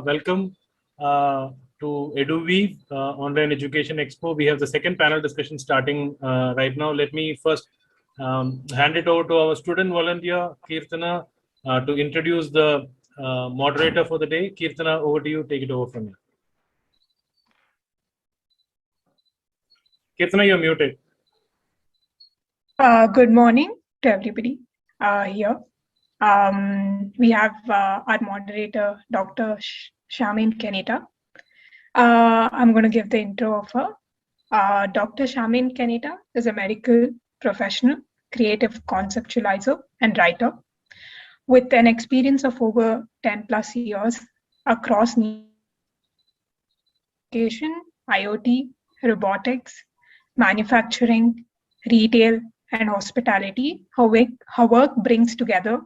welcome to EduWeave Online Education Expo. We have the second panel discussion starting right now. Let me first hand it over to our student volunteer, Keertana, to introduce the moderator for the day. Keertana, over to you. Take it over from here. Keertana, you're muted. Good morning to everybody here. We have our moderator, Dr. Shamin Kenita. I'm going to give the intro of her. Dr. Shamin Kenita is a medical professional, creative conceptualizer, and writer with an experience of over 10 plus years across education, IoT, robotics, manufacturing, retail, and hospitality. Her work brings together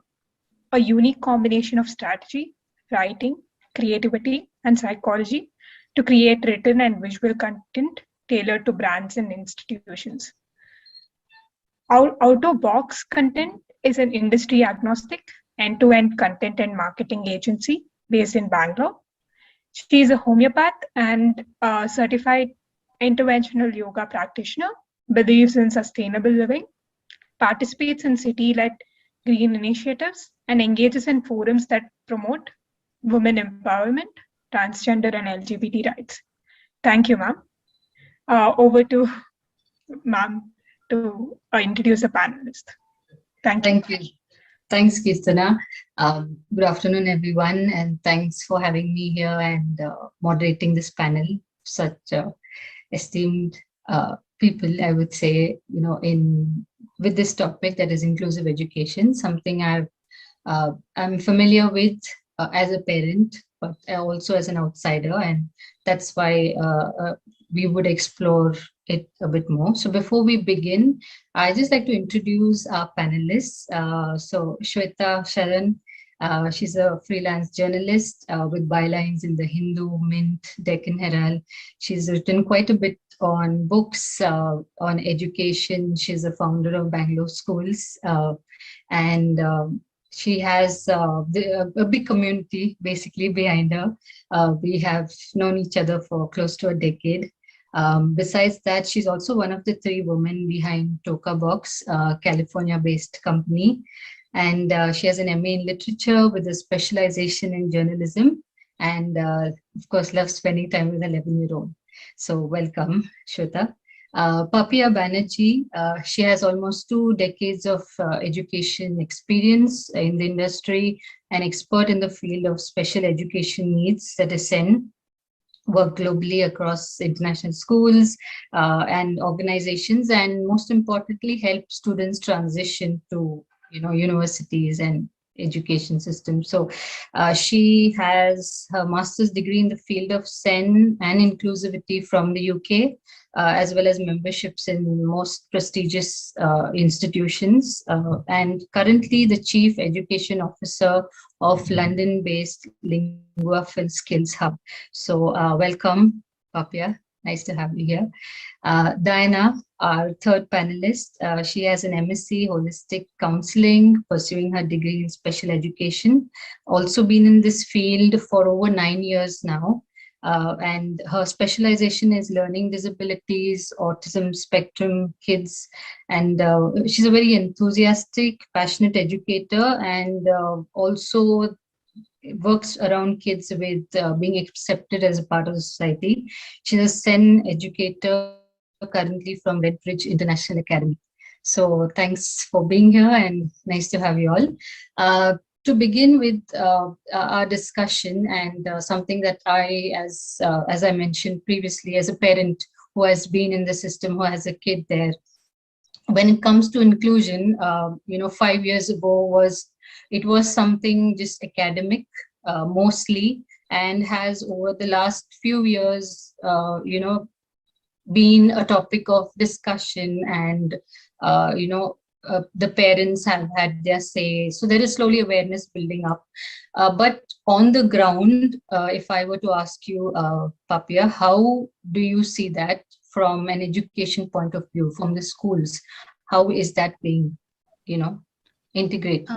a unique combination of strategy, writing, creativity, and psychology to create written and visual content tailored to brands and institutions. Out-of-Box Content is an industry agnostic, end-to-end content and marketing agency based in Bangalore. She is a homeopath and a certified interventional yoga practitioner, believes in sustainable living, participates in city-led green initiatives, and engages in forums that promote women empowerment, transgender and LGBT rights. Thank you, ma'am. Over to ma'am to introduce the panelist. Thank you. Thanks, Keertana. Good afternoon, everyone, and thanks for having me here and moderating this panel. Such esteemed people, I would say, with this topic that is inclusive education, something I'm familiar with as a parent, but also as an outsider, and that's why we would explore it a bit more. So before we begin, I just like to introduce our panelists. So Shweta Sharan, she's a freelance journalist with bylines in the Hindu, Mint, Deccan Herald. She's written quite a bit on books, on education. She's a founder of Bangalore Schools, and she has a big community basically behind her. We have known each other for close to a decade. Besides that, she's also one of the 3 women behind TokaBox, a California-based company. And she has an MA in literature with a specialization in journalism, and of course loves spending time with an 11-year-old. So welcome, Shweta. Papia Banerjee, she has almost 2 decades of education experience in the industry, an expert in the field of special education needs, that is SEN, work globally across international schools and organizations, and most importantly, help students transition to universities and education system. So she has her master's degree in the field of SEN and inclusivity from the UK, as well as memberships in most prestigious institutions, and currently the Chief Education Officer of London-based Lingua Skills Hub. So welcome, Papia. Nice to have you here. Diana, our third panelist, she has an MSc Holistic Counseling, pursuing her degree in special education. Also been in this field for over 9 years now. And her specialization is learning disabilities, autism spectrum kids. And she's a very enthusiastic, passionate educator, and also works around kids with being accepted as a part of the society. She's a SEN educator currently from Redbridge International Academy. So thanks for being here and nice to have you all. To begin with our discussion, and something that I, as I mentioned previously, as a parent who has been in the system, who has a kid there, when it comes to inclusion, 5 years ago it was something just academic mostly, and has over the last few years, been a topic of discussion, and the parents have had their say. So there is slowly awareness building up. But on the ground, if I were to ask you, Papia, how do you see that from an education point of view, from the schools? How is that being, integrated?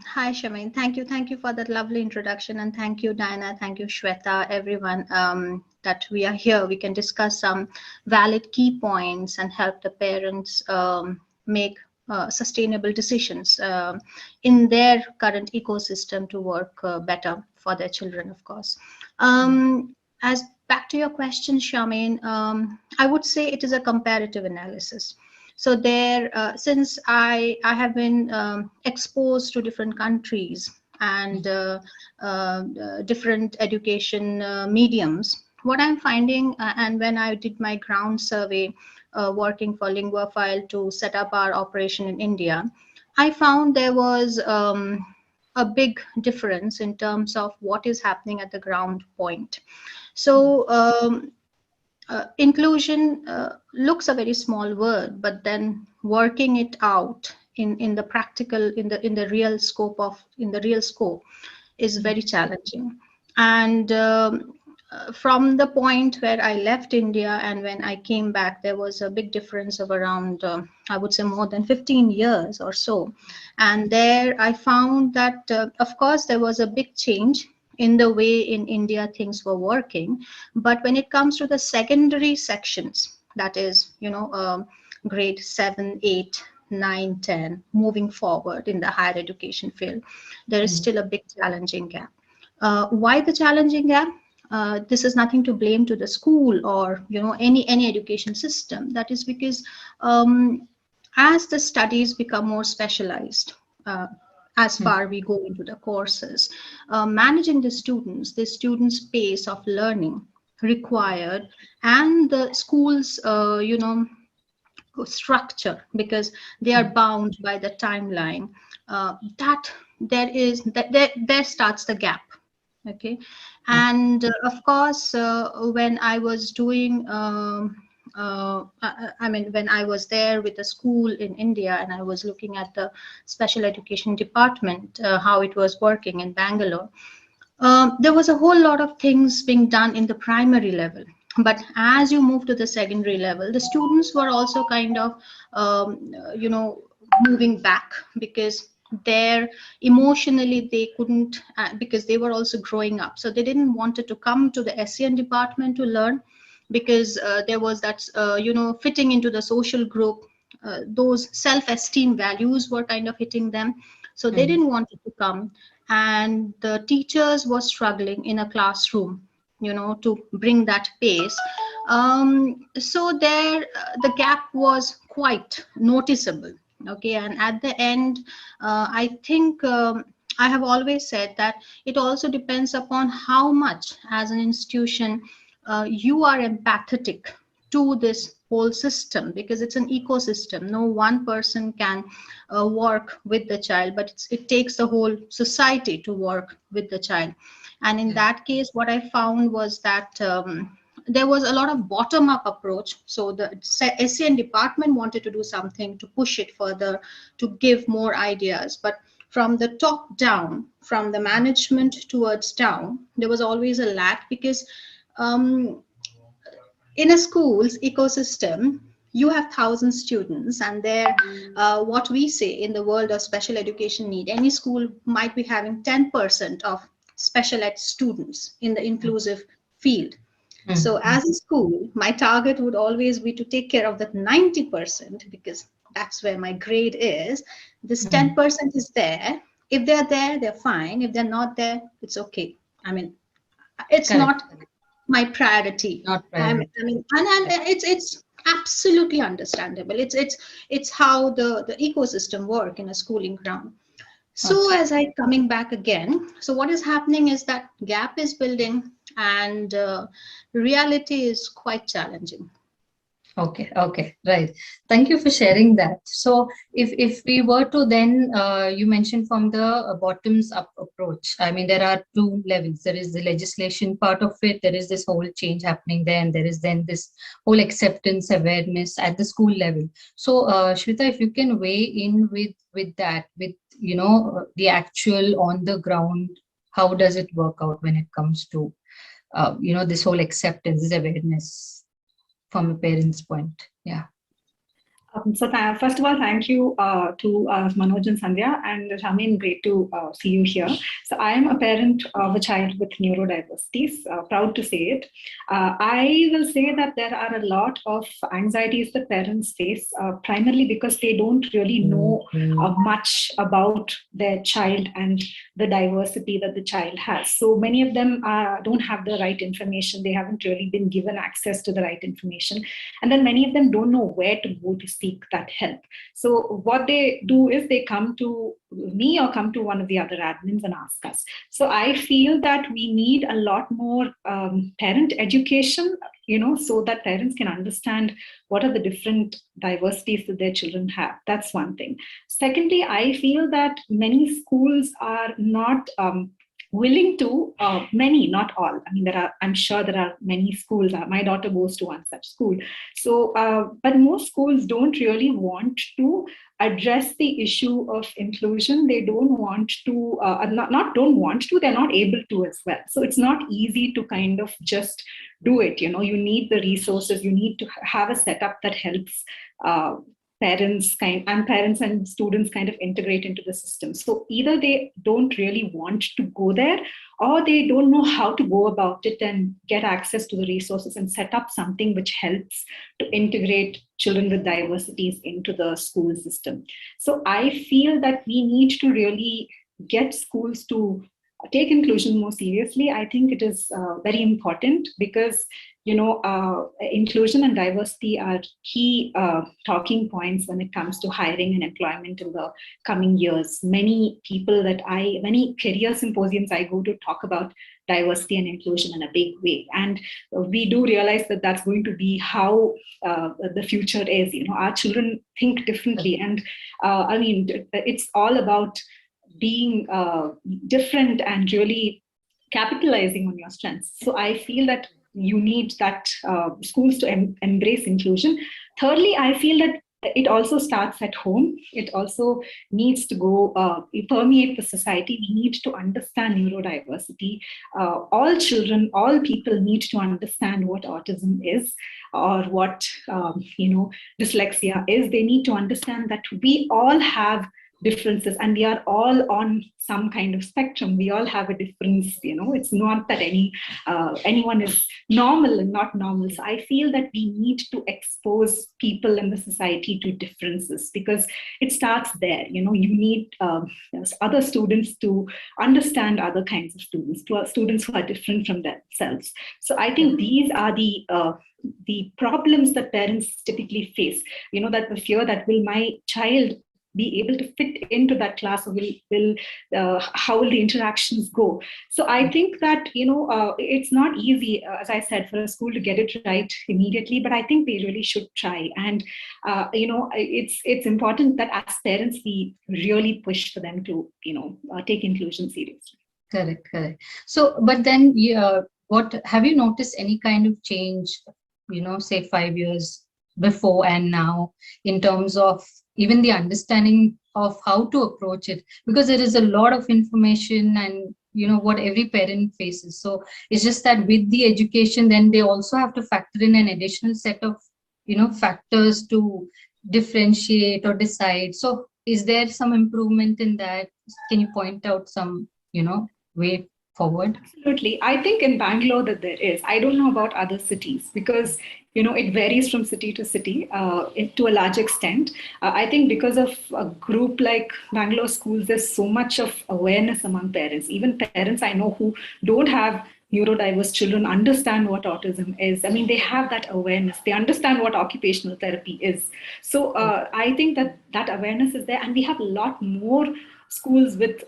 Hi, Shamin. Thank you. Thank you for that lovely introduction. And thank you, Diana. Thank you, Shweta, everyone, that we are here. We can discuss some valid key points and help the parents make sustainable decisions in their current ecosystem to work better for their children, of course. As back to your question, Shamin, I would say it is a comparative analysis. So there, since I have been exposed to different countries and different education mediums, what I'm finding, and when I did my ground survey working for Linguafile to set up our operation in India, I found there was a big difference in terms of what is happening at the ground point. So inclusion looks a very small word, but then working it out in the practical, in the real scope is very challenging. And from the point where I left India and when I came back, there was a big difference of around, I would say, more than 15 years or so. And there I found that, of course, there was a big change in the way in India things were working. But when it comes to the secondary sections, that is, grade 7, 8, 9, 10, moving forward in the higher education field, there is still a big challenging gap. Why the challenging gap? This is nothing to blame to the school or any education system. That is because as the studies become more specialized, as far we go into the courses, managing the students' pace of learning required, and the schools, structure, because they are bound by the timeline. There starts the gap. Okay, and of course, when I was doing. When I was there with the school in India and I was looking at the special education department, how it was working in Bangalore, there was a whole lot of things being done in the primary level. But as you move to the secondary level, the students were also kind of, moving back, because emotionally they couldn't, because they were also growing up. So they didn't wanted to come to the SEN department to learn, because there was that, fitting into the social group, those self-esteem values were kind of hitting them. So they didn't want to come. And the teachers were struggling in a classroom, to bring that pace. So there, the gap was quite noticeable. Okay, and at the end, I think I have always said that it also depends upon how much, as an institution, you are empathetic to this whole system, because it's an ecosystem. No one person can work with the child, but it takes the whole society to work with the child. And in that case, what I found was that there was a lot of bottom-up approach. So the SEN department wanted to do something to push it further, to give more ideas. But from the top down, from the management towards down, there was always a lack, because in a school's ecosystem, you have 1,000 students, and there, what we say in the world of special education need, any school might be having 10% of special ed students in the inclusive field. So as a school, my target would always be to take care of that 90%, because that's where my grade is. This 10% is there. If they're there, they're fine. If they're not there, it's okay. I mean, it's not my priority. Not priority. And it's absolutely understandable. It's how the ecosystem work in a schooling ground. So as I coming back again, so what is happening is that gap is building, and reality is quite challenging. Okay, right. Thank you for sharing that. So if we were to then, you mentioned from the bottoms up approach, I mean, there are two levels. There is the legislation part of it. There is this whole change happening there, and there is then this whole acceptance, awareness at the school level. So Shweta, if you can weigh in with that, with, the actual on the ground, how does it work out when it comes to, this whole acceptance, this awareness from a parent's point? Yeah. First of all, thank you to Manoj and Sandhya, and Shamin, great to see you here. So I am a parent of a child with neurodiversities, proud to say it. I will say that there are a lot of anxieties that parents face, primarily because they don't really know much about their child and the diversity that the child has. So many of them don't have the right information. They haven't really been given access to the right information. And then many of them don't know where to go to seek that help. So what they do is they come to me or come to one of the other admins and ask us. So I feel that we need a lot more parent education, so that parents can understand what are the different diversities that their children have. That's one thing. Secondly, I feel that many schools are not willing to, many, not all. I mean, I'm sure there are many schools. My daughter goes to one such school. So, but most schools don't really want to address the issue of inclusion. They don't want to, don't want to, they're not able to as well. So it's not easy to kind of just do it. You need the resources, you need to have a setup that helps parents and students kind of integrate into the system. So either they don't really want to go there, or they don't know how to go about it and get access to the resources and set up something which helps to integrate children with diversities into the school system. So I feel that we need to really get schools to take inclusion more seriously. I think it is very important because inclusion and diversity are key talking points when it comes to hiring and employment in the coming years. Many career symposiums I go to talk about diversity and inclusion in a big way. And we do realize that that's going to be how the future is. Our children think differently. And it's all about being different and really capitalizing on your strengths. So I feel that you need that schools to embrace inclusion. Thirdly, I feel that it also starts at home. It also needs to go permeate the society. We need to understand neurodiversity. All children, all people need to understand what autism is or what dyslexia is. They need to understand that we all have differences and we are all on some kind of spectrum. We all have a difference. It's not that anyone is normal and not normal. So I feel that we need to expose people in the society to differences because it starts there. You need other students to understand other kinds of students, students who are different from themselves. So I think these are the problems that parents typically face. That the fear that will my child be able to fit into that class, or how will the interactions go? So I think that it's not easy, as I said, for a school to get it right immediately, but I think they really should try. And it's important that as parents we really push for them to take inclusion seriously. Correct. So, but then what have you noticed any kind of change, say 5 years before and now, in terms of even the understanding of how to approach it? Because there is a lot of information and what every parent faces. So it's just that with the education, then they also have to factor in an additional set of factors to differentiate or decide. So is there some improvement in that? Can you point out some way forward? Absolutely. I think in Bangalore that there is. I don't know about other cities because it varies from city to city to a large extent. I think because of a group like Bangalore Schools, there's so much of awareness among parents. Even parents I know who don't have neurodiverse children understand what autism is. I mean, they have that awareness. They understand what occupational therapy is. So I think that awareness is there. And we have a lot more schools with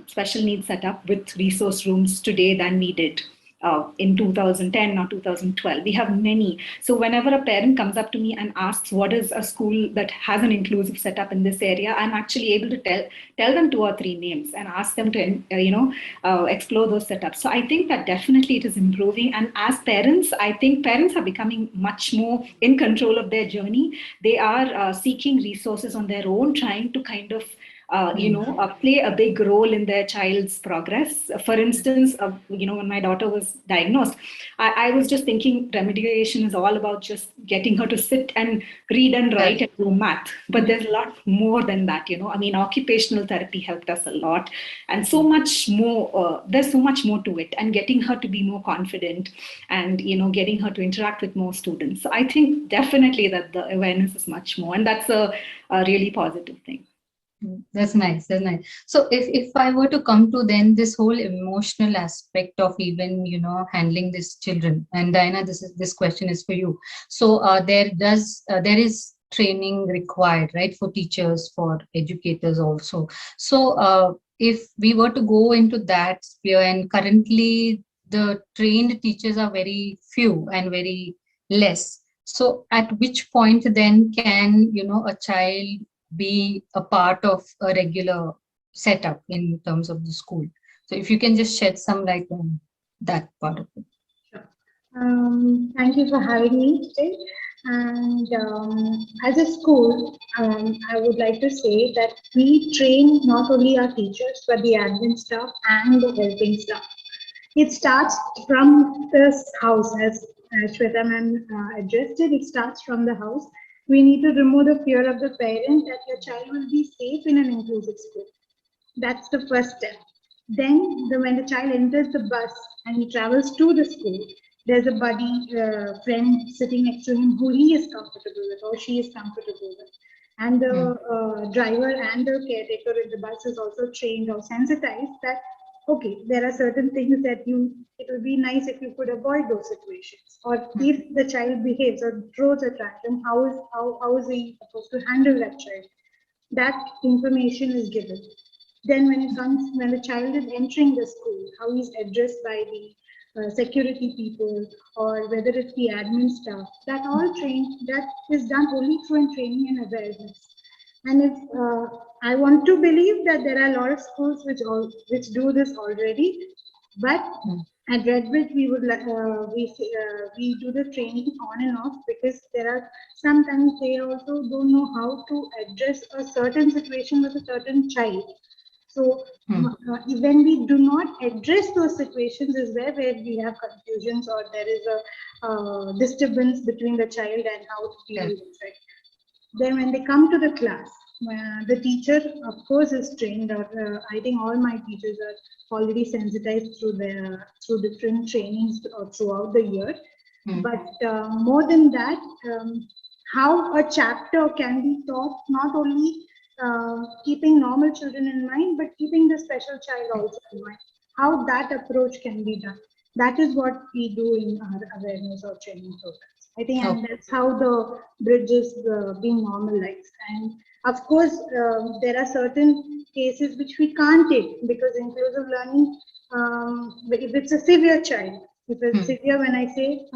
special needs set up with resource rooms today than we did in 2010 or 2012. We have many. So whenever a parent comes up to me and asks what is a school that has an inclusive setup in this area, I'm actually able to tell them 2 or 3 names and ask them to explore those setups. So I think that definitely it is improving. And as parents, I think parents are becoming much more in control of their journey. They are seeking resources on their own, trying to kind of play a big role in their child's progress. For instance, when my daughter was diagnosed, I was just thinking remediation is all about just getting her to sit and read and write and do math. But there's a lot more than that, occupational therapy helped us a lot. And so much more, there's so much more to it. And getting her to be more confident and, getting her to interact with more students. So I think definitely that the awareness is much more. And that's a really positive thing. That's nice. That's nice. So if I were to come to then this whole emotional aspect of even, handling these children, and Diana, this question is for you. So there is training required, right, for teachers, for educators also. So if we were to go into that sphere, and currently the trained teachers are very few and very less. So at which point then can, a child be a part of a regular setup in terms of the school? So if you can just shed some light on that part of it. Sure. Thank you for having me today. And as a school, I would like to say that we train not only our teachers, but the admin staff and the helping staff. It starts from the house, as Shweta ma'am addressed it. It starts from the house. We need to remove the fear of the parent that your child will be safe in an inclusive school. That's the first step. Then when the child enters the bus and he travels to the school, there's a buddy, friend sitting next to him who he is comfortable with or she is comfortable with. And the driver and the caretaker in the bus is also trained or sensitized that, okay, there are certain things that it would be nice if you could avoid those situations. Or if the child behaves or throws a tantrum, how is he supposed to handle that child? That information is given. Then when the child is entering the school, how he's addressed by the security people or whether it's the admin staff, that is done only through training and awareness. And I want to believe that there are a lot of schools which do this already, but at Redbridge we do the training on and off because there are sometimes they also don't know how to address a certain situation with a certain child. So when we do not address those situations is where we have confusions or there is a disturbance between the child and how to deal with it. Then when they come to the class, the teacher of course is trained. I think all my teachers are already sensitized through different trainings throughout the year. But more than that, how a chapter can be taught, not only keeping normal children in mind, but keeping the special child also in mind. How that approach can be done. That is what we do in our awareness or training programs. I think and that's how the bridge is being normalized. And of course, there are certain cases which we can't take because inclusive learning, if it's a severe child, if it's severe, when I say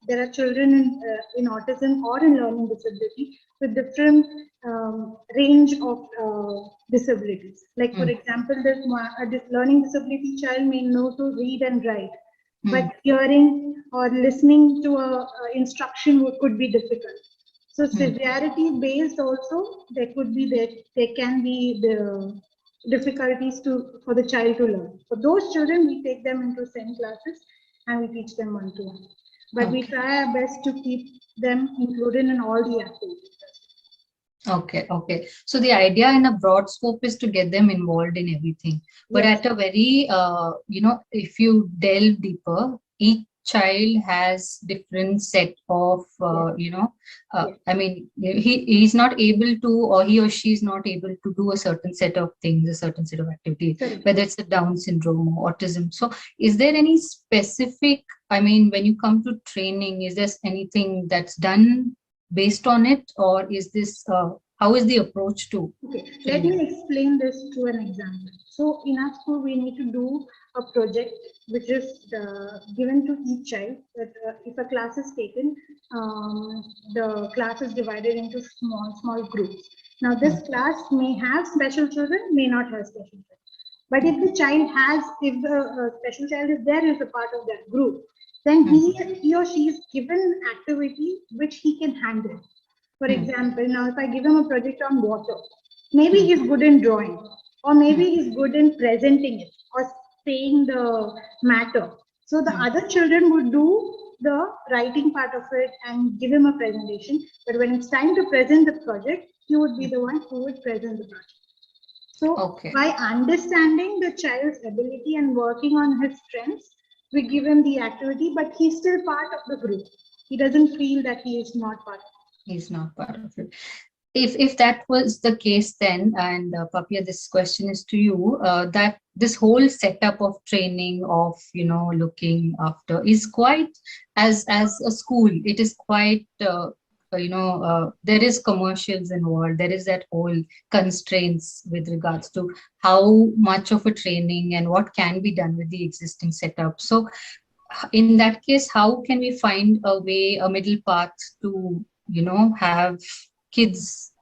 there are children in autism or in learning disability with different range of disabilities. Like for example, this learning disability child may know to read and write, but hearing or listening to a instruction could be difficult. So severity based also there can be the difficulties for the child to learn. For those children, we take them into SEN classes and we teach them one-to-one. But we try our best to keep them included in all the activities. Okay. So the idea in a broad scope is to get them involved in everything. But at a very, if you delve deeper, each child has different set of, I mean, he's not able to, or he or she is not able to do a certain set of things, a certain set of activities, whether it's a Down syndrome or autism. So is there any specific, I mean, when you come to training, is there anything that's done based on it, or is this, how is the approach to? Okay, let me explain this through an example. So in our school, we need to do a project which is given to each child. That if a class is taken, the class is divided into small groups. Now this class may have special children, may not have special children. But if the child has, if the special child is there as a part of that group, then he or she is given an activity which he can handle. For example, now if I give him a project on water, Maybe he's good in drawing, or maybe he's good in presenting it or saying the matter. So the other children would do the writing part of it and give him a presentation. But when it's time to present the project, he would be the one who would present the project. So Okay. by understanding the child's ability and working on his strengths, we give him the activity, but he's still part of the group. He doesn't feel that he is not part of it. He's not part of it. If that was the case, then, and Papia, this question is to you, that this whole setup of training, of looking after, is quite, as a school, it is quite there is commercials involved. There is that whole constraints with regards to how much of a training and what can be done with the existing setup. So in that case, how can we find a way, a middle path to have kids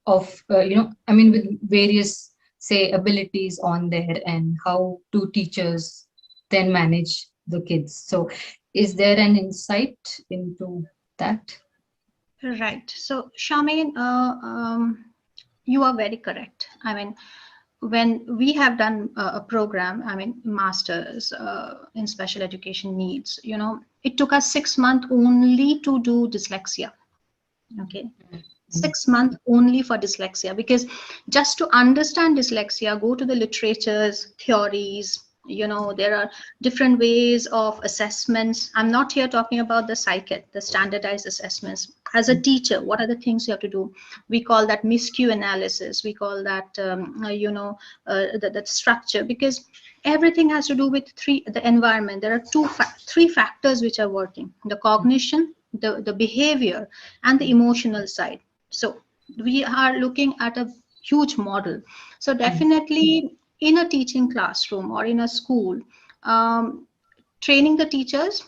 of with various, say, abilities on there, and how do teachers then manage the kids? So is there an insight into that? Right. So, Charmaine, you are very correct. I mean, when we have done a program, I mean, masters in special education needs, it took us 6 months only to do dyslexia. Okay. 6 months only for dyslexia, because just to understand dyslexia, go to the literatures, theories, there are different ways of assessments. I'm not here talking about the psychic, the standardized assessments. As a teacher, what are the things you have to do? We call that miscue analysis. We call that, that structure, because everything has to do with the environment. There are three factors which are working: the cognition, the behavior, and the emotional side. So we are looking at a huge model. So definitely in a teaching classroom or in a school, training the teachers,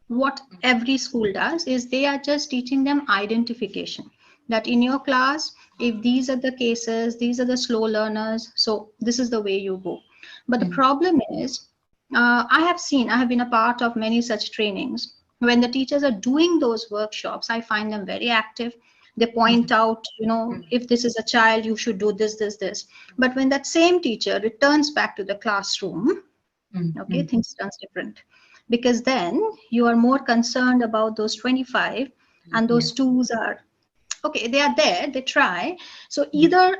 what every school does is they are just teaching them identification, that in your class, if these are the cases, these are the slow learners, so this is the way you go. But the problem is, I have been a part of many such trainings. When the teachers are doing those workshops, I find them very active. They point out, if this is a child, you should do this, this, this. But when that same teacher returns back to the classroom, okay, things turn different. Because then you are more concerned about those 25, and those twos are, okay, they are there, they try. So either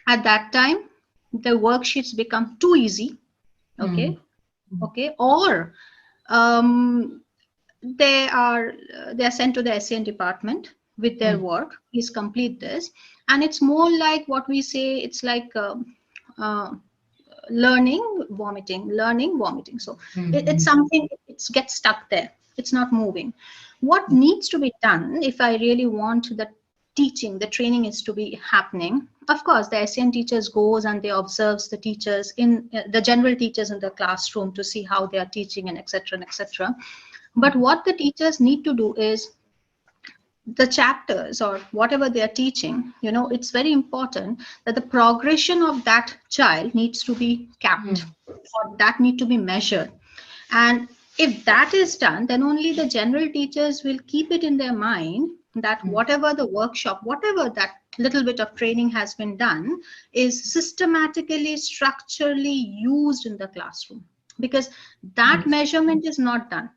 at that time, the worksheets become too easy, okay, or they are sent to the SEN department with their work. Please complete this. And it's more like what we say, it's like learning, vomiting. So it's something, it gets stuck there. It's not moving. What needs to be done, if I really want the teaching, the training is to be happening, of course, the SEN teachers goes and they observes the teachers in the general teachers in the classroom to see how they are teaching, and etc. But what the teachers need to do is, the chapters or whatever they are teaching, it's very important that the progression of that child needs to be capped, or that need to be measured. And if that is done, then only the general teachers will keep it in their mind that whatever the workshop, whatever that little bit of training has been done, is systematically, structurally used in the classroom, because that measurement is not done.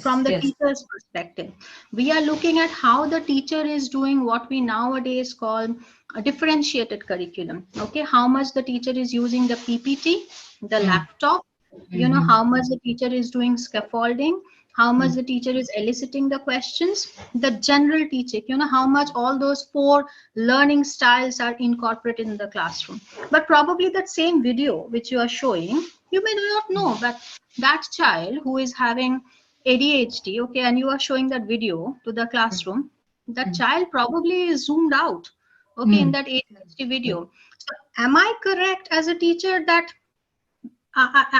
From the teacher's perspective, we are looking at how the teacher is doing what we nowadays call a differentiated curriculum. Okay, how much the teacher is using the PPT, the laptop, how much the teacher is doing scaffolding, how much the teacher is eliciting the questions, the general teaching, how much all those 4 learning styles are incorporated in the classroom. But probably that same video which you are showing, you may not know that that child who is having ADHD, okay, and you are showing that video to the classroom, that child probably is zoomed out, okay, in that ADHD video. So am I correct as a teacher that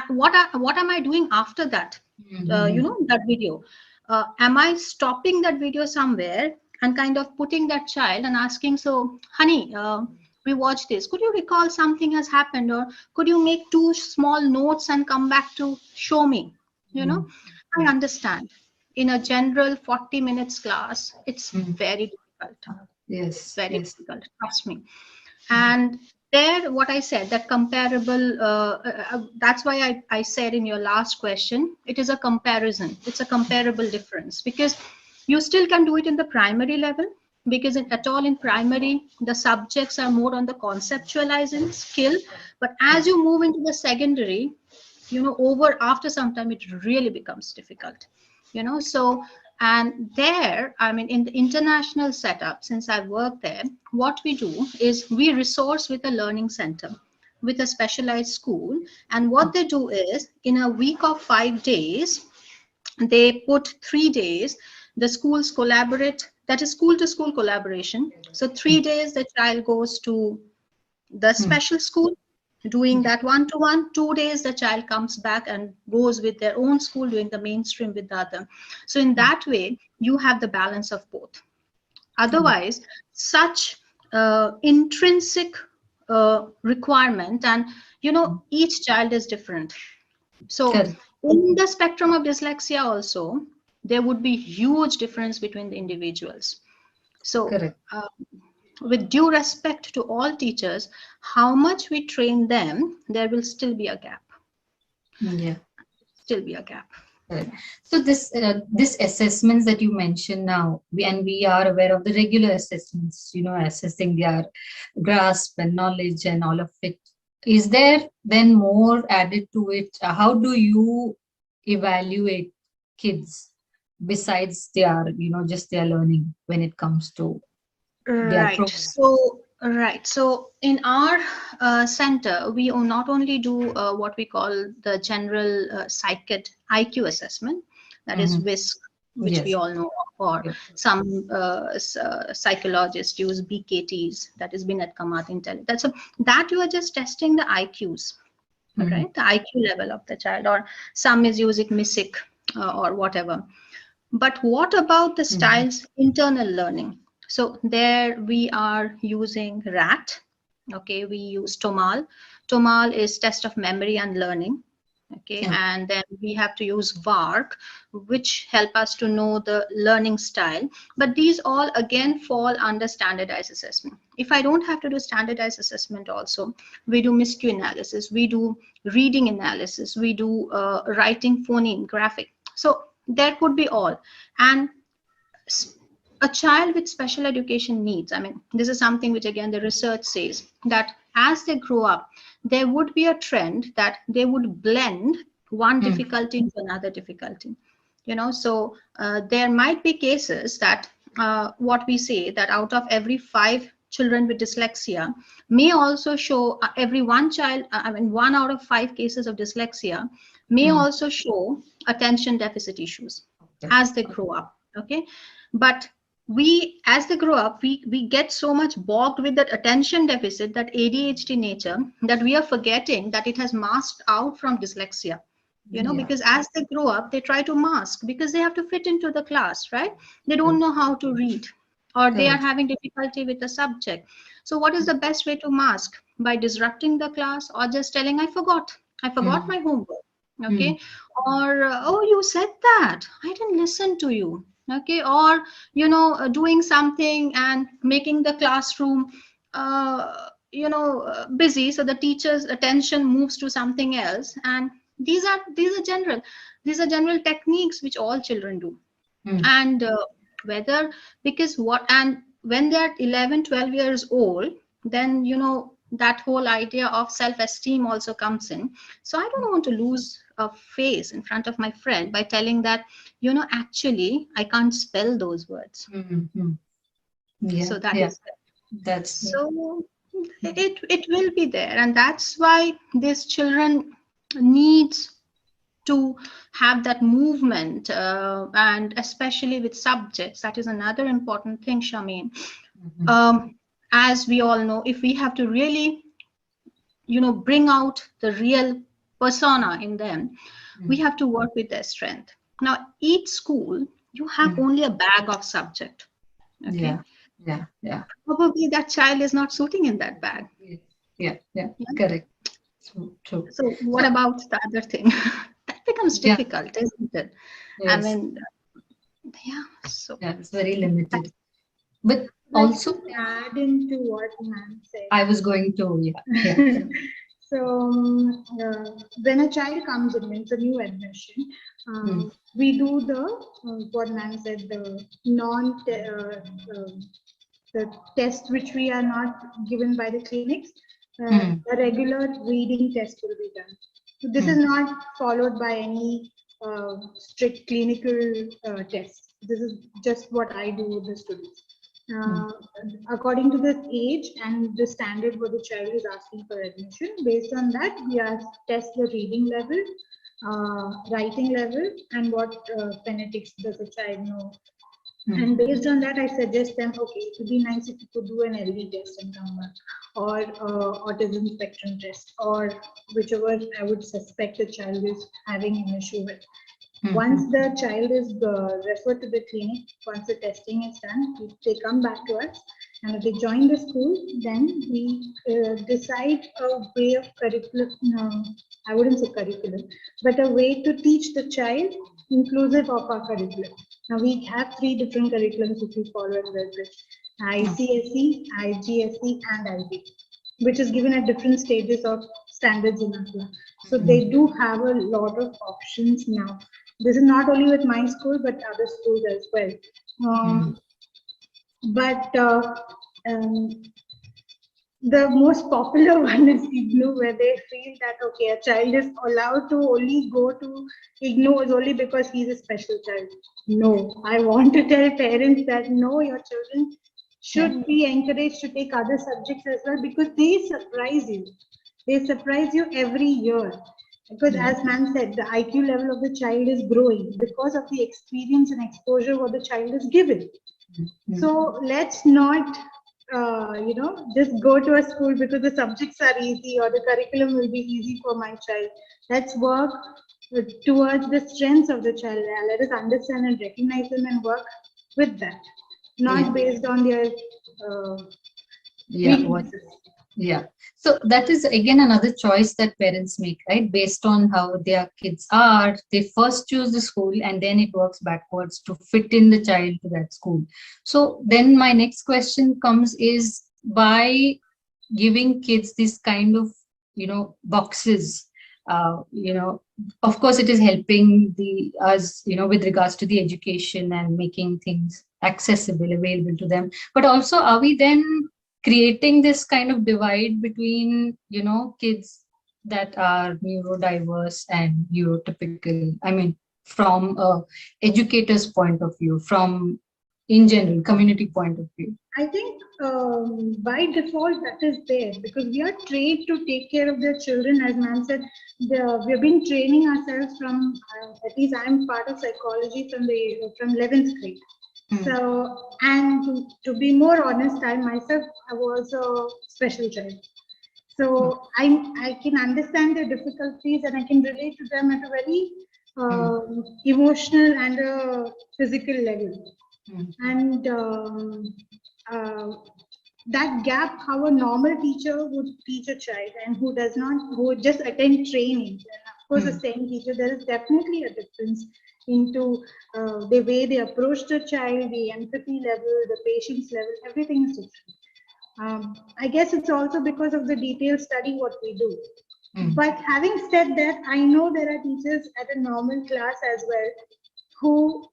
what am I doing after that, that video? Am I stopping that video somewhere and kind of putting that child and asking, so honey, we watched this, could you recall something has happened, or could you make 2 small notes and come back to show me? I understand in a general 40 minutes class, it's very difficult. Yes. Very Yes. difficult, trust me. And there, what I said, that comparable, that's why I said in your last question, it is a comparison. It's a comparable difference, because you still can do it in the primary level, because at all in primary, the subjects are more on the conceptualizing skill. But as you move into the secondary, after some time, it really becomes difficult, so. And there, I mean, in the international setup, since I work there, what we do is we resource with a learning center, with a specialized school. And what they do is, in a week of 5 days, they put 3 days, the schools collaborate, that is school to school collaboration. So 3 days, the child goes to the special school, doing that one-to-one. 2 days the child comes back and goes with their own school doing the mainstream with the other. So in that way you have the balance of both. Otherwise, such intrinsic requirement, and each child is different. So Correct. in the spectrum of dyslexia also, there would be huge difference between the individuals. So Correct. with due respect to all teachers, how much we train them, there will still be a gap. Yeah. Still be a gap. Correct. So this assessments that you mentioned now, we are aware of the regular assessments, assessing their grasp and knowledge and all of it. Is there then more added to it? How do you evaluate kids besides their, just their learning when it comes to their Right. progress? So in our center, we not only do what we call the general psyched IQ assessment, that is WISC, which Yes. we all know, or some psychologists use BKTs, that is Binet Kamat Intelligence. So that you are just testing the IQs, right? The IQ level of the child, or some is using MISIC or whatever. But what about the child's internal learning? So there we are using RAT. Okay, we use TOMAL. TOMAL is test of memory and learning. Okay, and then we have to use VARC, which help us to know the learning style. But these all again fall under standardized assessment. If I don't have to do standardized assessment also, we do MISCU analysis, we do reading analysis, we do writing, phoneme, graphic. So there could be all. And a child with special education needs, I mean, this is something which again the research says that as they grow up, there would be a trend that they would blend one difficulty into another difficulty. So there might be cases that what we say that out of every 5 children with dyslexia may also show every one child, 1 out of 5 cases of dyslexia may also show attention deficit issues as they grow up. Okay, but as they grow up, we get so much bogged with that attention deficit, that ADHD nature, that we are forgetting that it has masked out from dyslexia. Because as they grow up, they try to mask because they have to fit into the class, right? They don't know how to read, or they are having difficulty with the subject. So what is the best way to mask? By disrupting the class, or just telling, I forgot my homework. Okay, or oh, you said that, I didn't listen to you. Okay, or doing something and making the classroom busy, so the teacher's attention moves to something else. And these are general techniques which all children do. And when they're 11-12 years old, then that whole idea of self-esteem also comes in. So I don't want to lose a face in front of my friend by telling that actually I can't spell those words. So that's so it will be there. And that's why these children needs to have that movement, and especially with subjects, that is another important thing, Shameen. As we all know, if we have to really bring out the real persona in them, we have to work with their strength. Now each school, you have only a bag of subject. Okay, yeah probably that child is not suiting in that bag. Yeah. Correct. True. So what about the other thing? That becomes difficult, isn't it? Yes. I mean, so it's very limited. But Also, to add into what ma'am said. I was going to, yeah. So when a child comes in, it's a new admission, Hmm. we do the what ma'am said, the the test which we are not given by the clinics. A regular reading test will be done. So this is not followed by any strict clinical tests. This is just what I do with the students. According to the age and the standard what the child is asking for admission, based on that, we test the reading level, writing level, and what phonetics does the child know. And based on that, I suggest them, okay, it would be nice if you could do an LD test and come back, or autism spectrum test, or whichever I would suspect the child is having an issue with. Once the child is referred to the clinic, once the testing is done, they come back to us, and if they join the school, then we decide a way of curriculum, I wouldn't say curriculum, but a way to teach the child inclusive of our curriculum. Now we have 3 different curriculums which we follow in WellBridge: ICSE, IGSE, and IB, which is given at different stages of standards in India. So they do have a lot of options now. This is not only with my school, but other schools as well. The most popular one is IGNOU, where they feel that, okay, a child is allowed to only go to IGNOU is only because he's a special child. No, I want to tell parents that no, your children should be encouraged to take other subjects as well, because they surprise you. They surprise you every year. Because as ma'am said, the IQ level of the child is growing because of the experience and exposure what the child is given. So let's not, just go to a school because the subjects are easy or the curriculum will be easy for my child. Let's work towards the strengths of the child. Let us understand and recognize them and work with that, not based on their weaknesses. Yeah. So that is again another choice that parents make, right? Based on how their kids are, they first choose the school and then it works backwards to fit in the child to that school. So then my next question comes is, by giving kids this kind of, boxes, of course it is helping us, with regards to the education and making things accessible, available to them. But also, are we then creating this kind of divide between, kids that are neurodiverse and neurotypical? I mean, from a educator's point of view, from in general community point of view. I think by default that is there, because we are trained to take care of their children. As ma'am said, we have been training ourselves from, at least I am part of psychology from 11th grade. So, and to be more honest, I myself was a special child. So I can understand their difficulties and I can relate to them at a very emotional and physical level. And that gap, how a normal teacher would teach a child and who would just attend training, and of course the same teacher, there is definitely a difference into the way they approach the child, the empathy level, the patience level, everything is different. I guess it's also because of the detailed study what we do. But having said that, I know there are teachers at a normal class as well who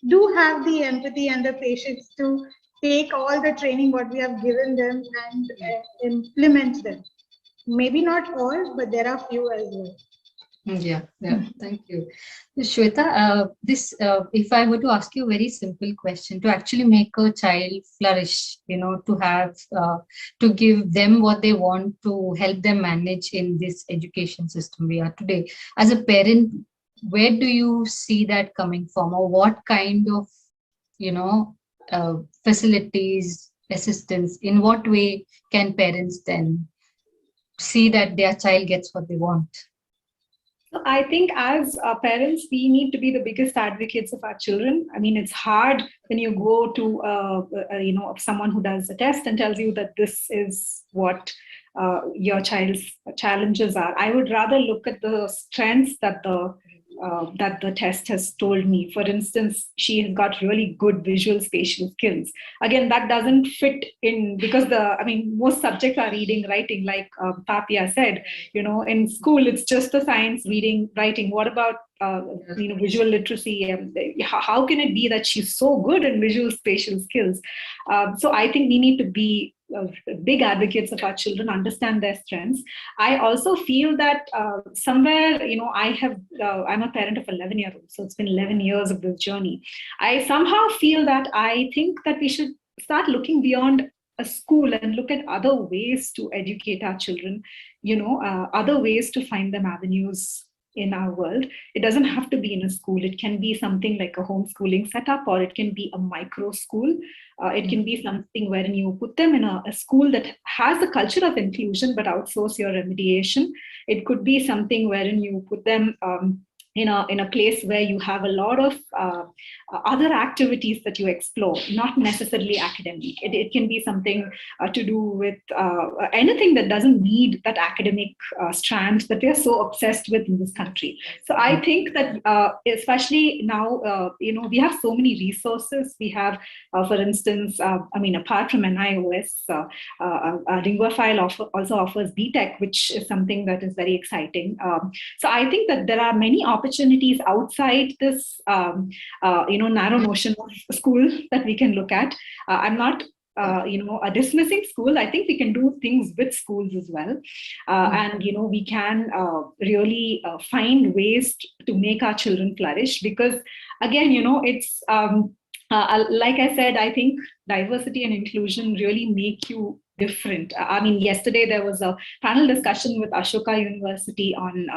do have the empathy and the patience to take all the training what we have given them and implement them. Maybe not all, but there are few as well. Yeah, thank you. Shweta, if I were to ask you a very simple question, to actually make a child flourish, to have, to give them what they want, to help them manage in this education system we are today, as a parent, where do you see that coming from, or what kind of, facilities, assistance, in what way can parents then see that their child gets what they want? I think as parents, we need to be the biggest advocates of our children. I mean, it's hard when you go to, someone who does a test and tells you that this is what your child's challenges are. I would rather look at the strengths that the that the test has told me. For instance, she has got really good visual spatial skills. Again, that doesn't fit in because most subjects are reading, writing, like Tapia said. In school, it's just the science, reading, writing. What about visual literacy? How can it be that she's so good in visual spatial skills? So I think we need to be big advocates of our children, understand their strengths. I also feel that somewhere, I'm a parent of 11-year-old, so it's been 11 years of this journey. I somehow feel that I think that we should start looking beyond a school and look at other ways to educate our children, other ways to find them avenues in our world. It doesn't have to be in a school. It can be something like a homeschooling setup, or it can be a micro school. It can be something wherein you put them in a school that has a culture of inclusion, but outsource your remediation. It could be something wherein you put them in a place where you have a lot of other activities that you explore, not necessarily academic. It can be something to do with anything that doesn't need that academic strand that we are so obsessed with in this country. So I think that especially now, we have so many resources. We have, for instance, apart from NIOS, Linguafile also offers BTech, which is something that is very exciting. So I think that there are many opportunities outside this, narrow notion of school that we can look at. I'm not, dismissing school. I think we can do things with schools as well. And, we can really find ways to make our children flourish, because again, it's, like I said, I think diversity and inclusion really make you different. Yesterday there was a panel discussion with Ashoka University on,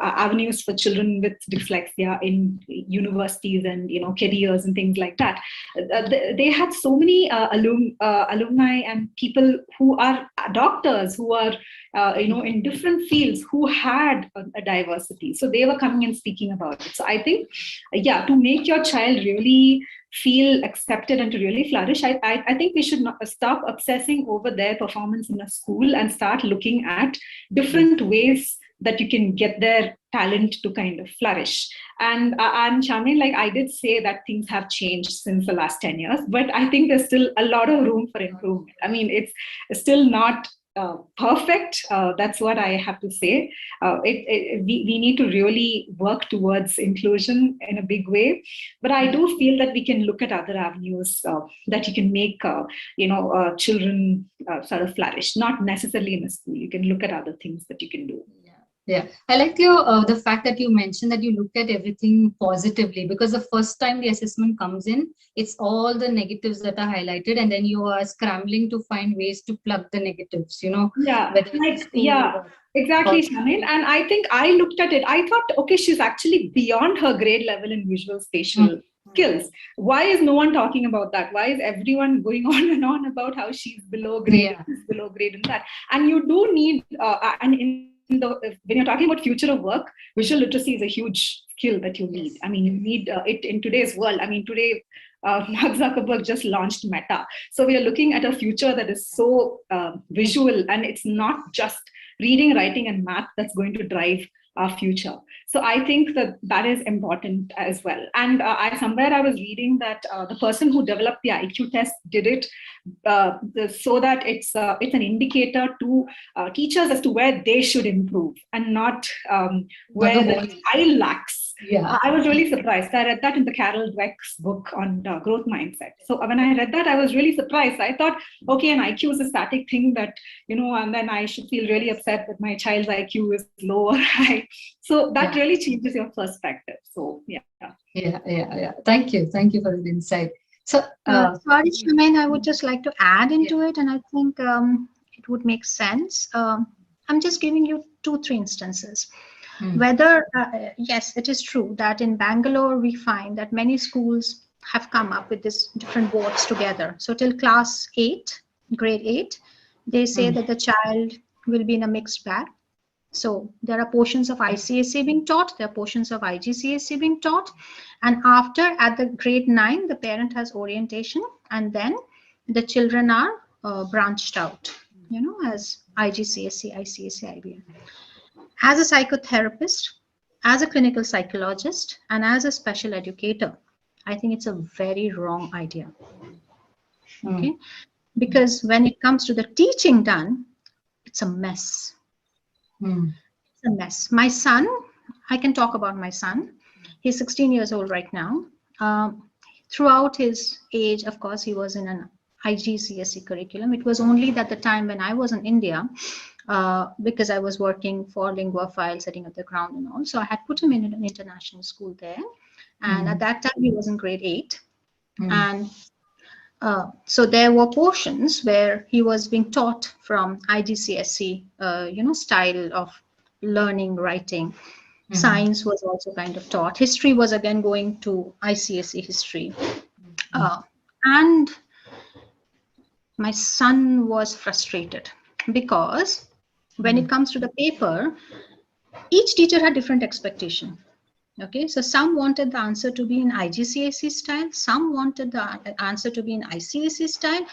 avenues for children with dyslexia in universities and, careers and things like that. They had so many alumni and people who are doctors, who are, in different fields, who had a diversity. So they were coming and speaking about it. So I think, to make your child really feel accepted and to really flourish, I think we should stop obsessing over their performance in a school and start looking at different ways that you can get their talent to kind of flourish. And Charmaine, like I did say that things have changed since the last 10 years, but I think there's still a lot of room for improvement. It's still not perfect. That's what I have to say. We need to really work towards inclusion in a big way. But I do feel that we can look at other avenues that you can make, children sort of flourish, not necessarily in a school. You can look at other things that you can do. Yeah, I like the fact that you mentioned that you look at everything positively, because the first time the assessment comes in, it's all the negatives that are highlighted, and then you are scrambling to find ways to plug the negatives, Yeah, exactly, Charmaine. And I think I looked at it, I thought, okay, she's actually beyond her grade level in visual spatial skills. Why is no one talking about that? Why is everyone going on and on about how she's below grade, below grade in that? And you do need, when you're talking about future of work, visual literacy is a huge skill that you need. You need it in today's world. Today, Mark Zuckerberg just launched Meta. So we are looking at a future that is so visual, and it's not just reading, writing, and math that's going to drive our future. So I think that is important as well. And somewhere I was reading that the person who developed the IQ test did it so that it's an indicator to teachers as to where they should improve, and not where the child lacks. Yeah, I was really surprised. I read that in the Carol Dweck's book on growth mindset. So when I read that, I was really surprised. I thought, okay, an IQ is a static thing that, and then I should feel really upset that my child's IQ is low or high. So that really changes your perspective. So yeah. Thank you for the insight. So sorry, Charmaine, I would just like to add into it, and I think it would make sense. I'm just giving you 2-3 instances. Whether, yes, it is true that in Bangalore, we find that many schools have come up with these different boards together. So till class 8, grade 8, they say that the child will be in a mixed bag. So there are portions of ICSE being taught, there are portions of IGCSE being taught. And after, at the grade 9, the parent has orientation, and then the children are branched out, as IGCSE, ICSE, IBM. As a psychotherapist, as a clinical psychologist and as a special educator, I think it's a very wrong idea. Okay, because when it comes to the teaching done, it's a mess. It's a mess. My son, I can talk about my son. He's 16 years old right now. Throughout his age, of course, he was in an IGCSE curriculum. It was only that the time when I was in India, because I was working for Linguaphile, setting up the ground and all. So I had put him in an international school there. And at that time, he was in grade 8. And so there were portions where he was being taught from IGCSE, style of learning, writing. Science was also kind of taught. History was again going to ICSE history. And my son was frustrated because when it comes to the paper, each teacher had different expectation. Okay, so some wanted the answer to be in IGCSE style, some wanted the answer to be in ICSE style.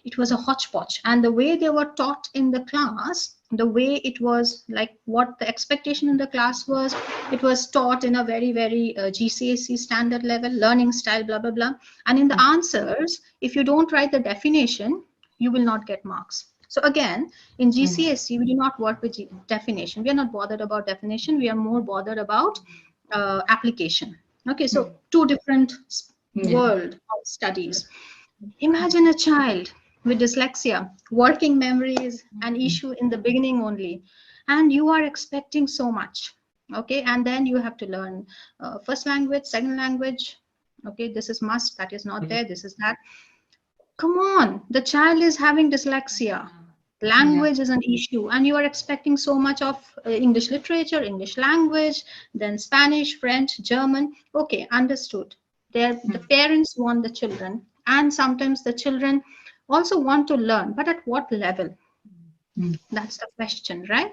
It was a hodgepodge, and the way they were taught in the class, the way it was like what the expectation in the class was, it was taught in a very, very GCSE standard level, learning style, blah, blah, blah. And in the answers, if you don't write the definition, you will not get marks. So again, in GCSE, we do not work with definition. We are not bothered about definition. We are more bothered about application. Okay, so two different world of studies. Imagine a child with dyslexia, working memory is an issue in the beginning only, and you are expecting so much. Okay, and then you have to learn first language, second language. Okay, this is must, that is not there, this is that. Come on, the child is having dyslexia. Language is an issue, and you are expecting so much of English literature, English language, then Spanish, French, German. Okay, understood. The parents want the children, and sometimes the children also want to learn, but at what level? That's the question, right?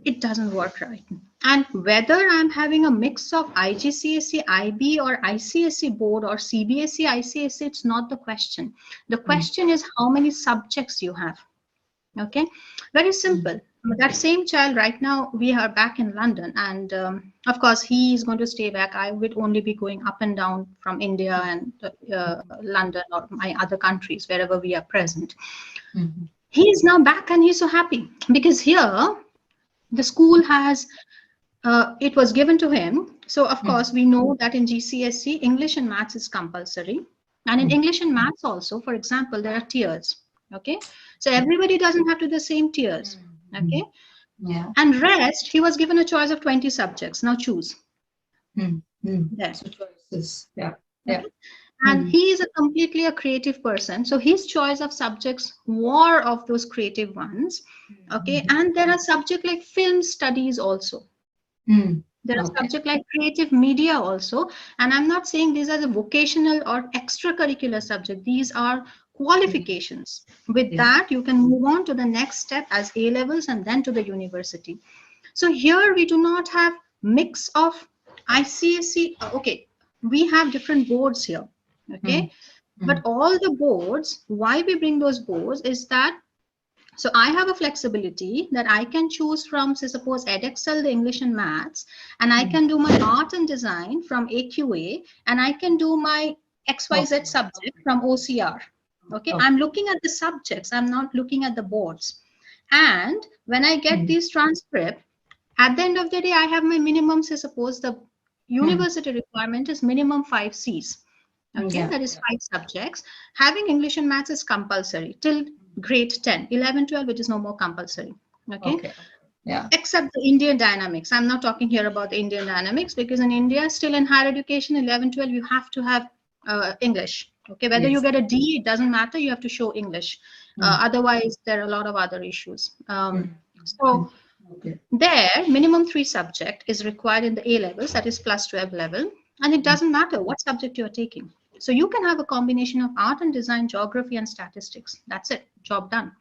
It doesn't work right. And whether I'm having a mix of IGCSE, IB, or ICSE board, or CBSE, ICSE, it's not the question. The question is how many subjects you have. Okay, very simple. That same child right now, we are back in London, and of course he is going to stay back. I would only be going up and down from India and London or my other countries, wherever we are present. He is now back and he's so happy because here the school has, it was given to him. So of course we know that in GCSE, English and Maths is compulsory. And in English and Maths also, for example, there are tiers. Okay, so everybody doesn't have to the same tiers. Okay, and rest, he was given a choice of 20 subjects. Now choose. There. So choices. And he is completely a creative person, so his choice of subjects were of those creative ones. Okay, and there are subjects like film studies also. There are subjects like creative media also, and I'm not saying these are the vocational or extracurricular subject. These are qualifications. With that, you can move on to the next step as A levels and then to the university. So here we do not have mix of ICSE. Okay, we have different boards here. Okay, but all the boards, why we bring those boards is that, so I have a flexibility that I can choose from, say, suppose Edexcel, the English and Maths, and I can do my art and design from AQA, and I can do my XYZ subject from OCR. Okay, I'm looking at the subjects, I'm not looking at the boards. And when I get these transcript, at the end of the day, I have my minimum, say, suppose the university requirement is minimum 5 Cs. Okay, that is 5 subjects. Having English and Maths is compulsory till grade 10, 11, 12, it is no more compulsory. Okay. Except the Indian dynamics. I'm not talking here about the Indian dynamics because in India, still in higher education, 11, 12, you have to have English. Okay, whether you get a D, it doesn't matter. You have to show English. Otherwise, there are a lot of other issues. There, minimum 3 subject is required in the A levels, that is plus 12 level. And it doesn't matter what subject you're taking. So you can have a combination of art and design, geography and statistics. That's it, job done.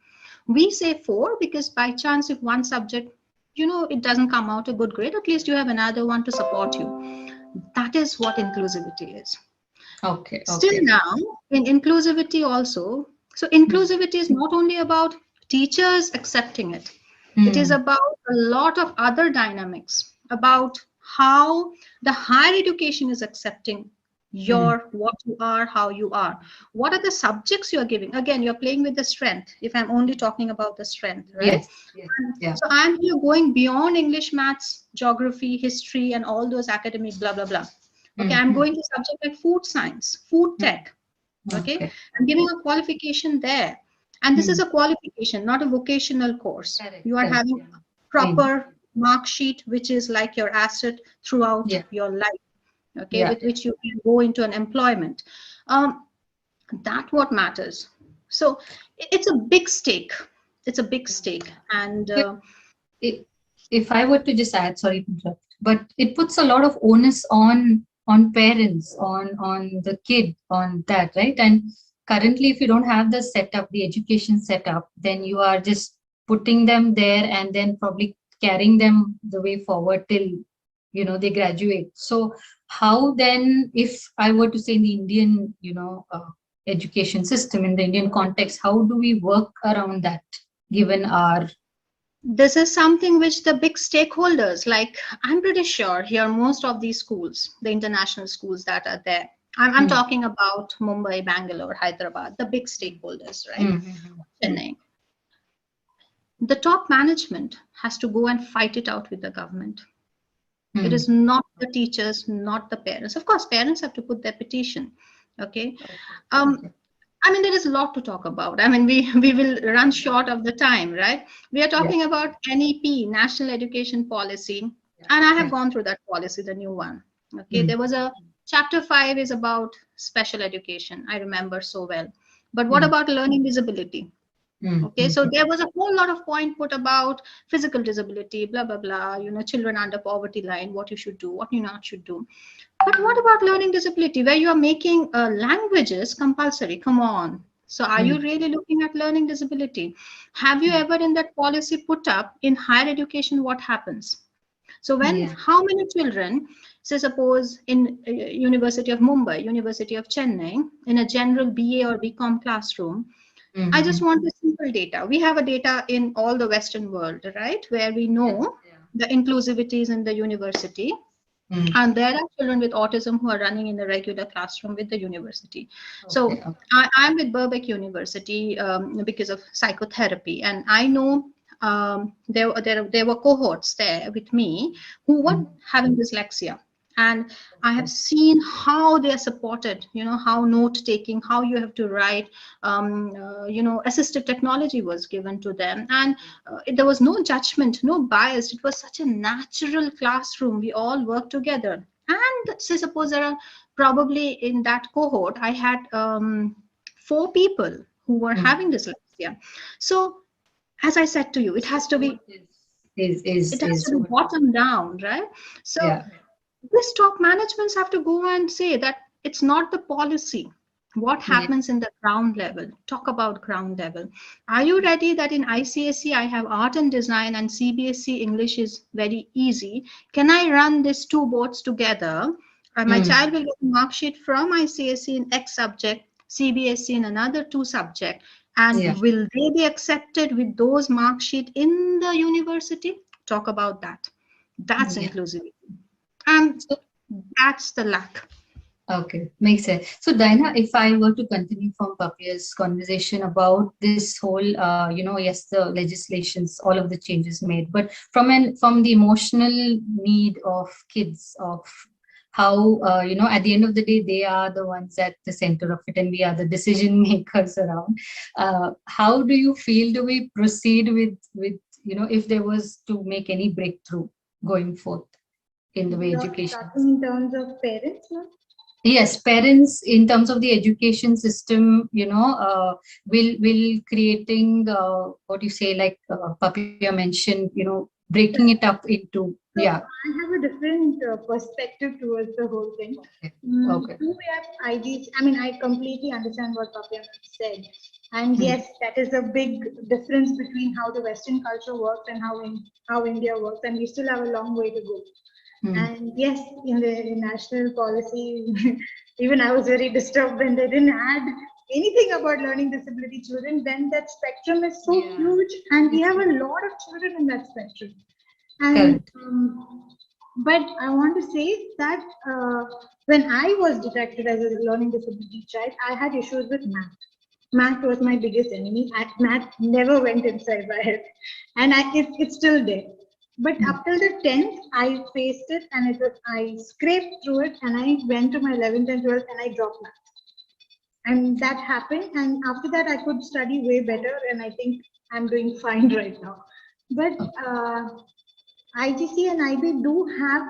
We say 4 because by chance, if one subject, it doesn't come out a good grade, at least you have another one to support you. That is what inclusivity is. Still now, in inclusivity also, so inclusivity is not only about teachers accepting it. It is about a lot of other dynamics, about how the higher education is accepting your what you are, how you are. What are the subjects you are giving? Again, you're playing with the strength. If I'm only talking about the strength, right? Yes. Yes. Yeah. So I'm here going beyond English, maths, geography, history, and all those academic blah blah blah. Okay, I'm going to subject like food science, food tech. Okay, I'm giving a qualification there, and this is a qualification, not a vocational course. Correct, You are correct, having yeah. proper mark sheet, which is like your asset throughout Yeah. your life. Okay, Yeah. with which you can go into an employment. That what matters. So it's a big stake. It's a big stake, and If I were to just add, sorry to interrupt, but it puts a lot of onus on parents, on the kid, on that, right? And currently, if you don't have the setup, the education setup, then you are just putting them there and then probably carrying them the way forward till they graduate. So how then, if I were to say in the Indian education system, in the Indian context, how do we work around that given our this is something which the big stakeholders, like I'm pretty sure here, most of these schools, the international schools that are there, I'm talking about Mumbai, Bangalore, Hyderabad, the big stakeholders, right? Chennai. The top management has to go and fight it out with the government. It is not the teachers, not the parents. Of course, parents have to put their petition. Okay. I mean, there is a lot to talk about. I mean, we will run short of the time, right? We are talking about NEP, National Education Policy, and I have gone through that policy, the new one. Okay, there was a chapter 5 is about special education. I remember so well. But what about learning disability? Okay, so there was a whole lot of point put about physical disability, blah, blah, blah, children under poverty line, what you should do, what you not should do. But what about learning disability, where you are making languages compulsory? Come on. So are you really looking at learning disability? Have you ever in that policy put up in higher education what happens? So when how many children, say suppose in University of Mumbai, University of Chennai, in a general BA or BCom classroom, I just want the simple data. We have a data in all the Western world, right? Where we know the inclusivities in the university. And there are children with autism who are running in the regular classroom with the university. So I'm with Birkbeck University because of psychotherapy. And I know there were cohorts there with me who were having dyslexia. And I have seen how they are supported, how note taking, how you have to write, assistive technology was given to them. And there was no judgment, no bias. It was such a natural classroom. We all worked together. And say suppose there are probably in that cohort, I had 4 people who were having dyslexia. So as I said to you, it has to be, bottom down, right? So this top managements have to go and say that it's not the policy. What happens in the ground level? Talk about ground level. Are you ready that in ICSE I have art and design and CBSE English is very easy? Can I run these 2 boards together? My child will get a mark sheet from ICSE in X subject, CBSE in another 2 subject. And will they be accepted with those mark sheet in the university? Talk about that. That's inclusivity. And that's the lack. Okay, makes sense. So, Diana, if I were to continue from Papia's conversation about this whole, the legislations, all of the changes made, but from the emotional need of kids, of how, at the end of the day, they are the ones at the center of it and we are the decision makers around. How do you feel, do we proceed with if there was to make any breakthrough going forth in the way education? In terms of parents, no? Yes, parents in terms of the education system, will creating what you say, like Papia mentioned, breaking it up into, I have a different perspective towards the whole thing. Okay. Do we have IDs? I mean, I completely understand what Papia said. And yes, that is a big difference between how the Western culture works and how India works. And we still have a long way to go. And yes, in the national policy, even I was very disturbed when they didn't add anything about learning disability children. Then that spectrum is so huge, and we have a lot of children in that spectrum. And But I want to say that when I was detected as a learning disability child, I had issues with math. Math was my biggest enemy. Math never went inside my head, and it's still there. But up till the 10th, I faced it, and I scraped through it, and I went to my 11th and 12th, and I dropped math. And that happened, and after that, I could study way better, and I think I'm doing fine right now. But IGC and IB do have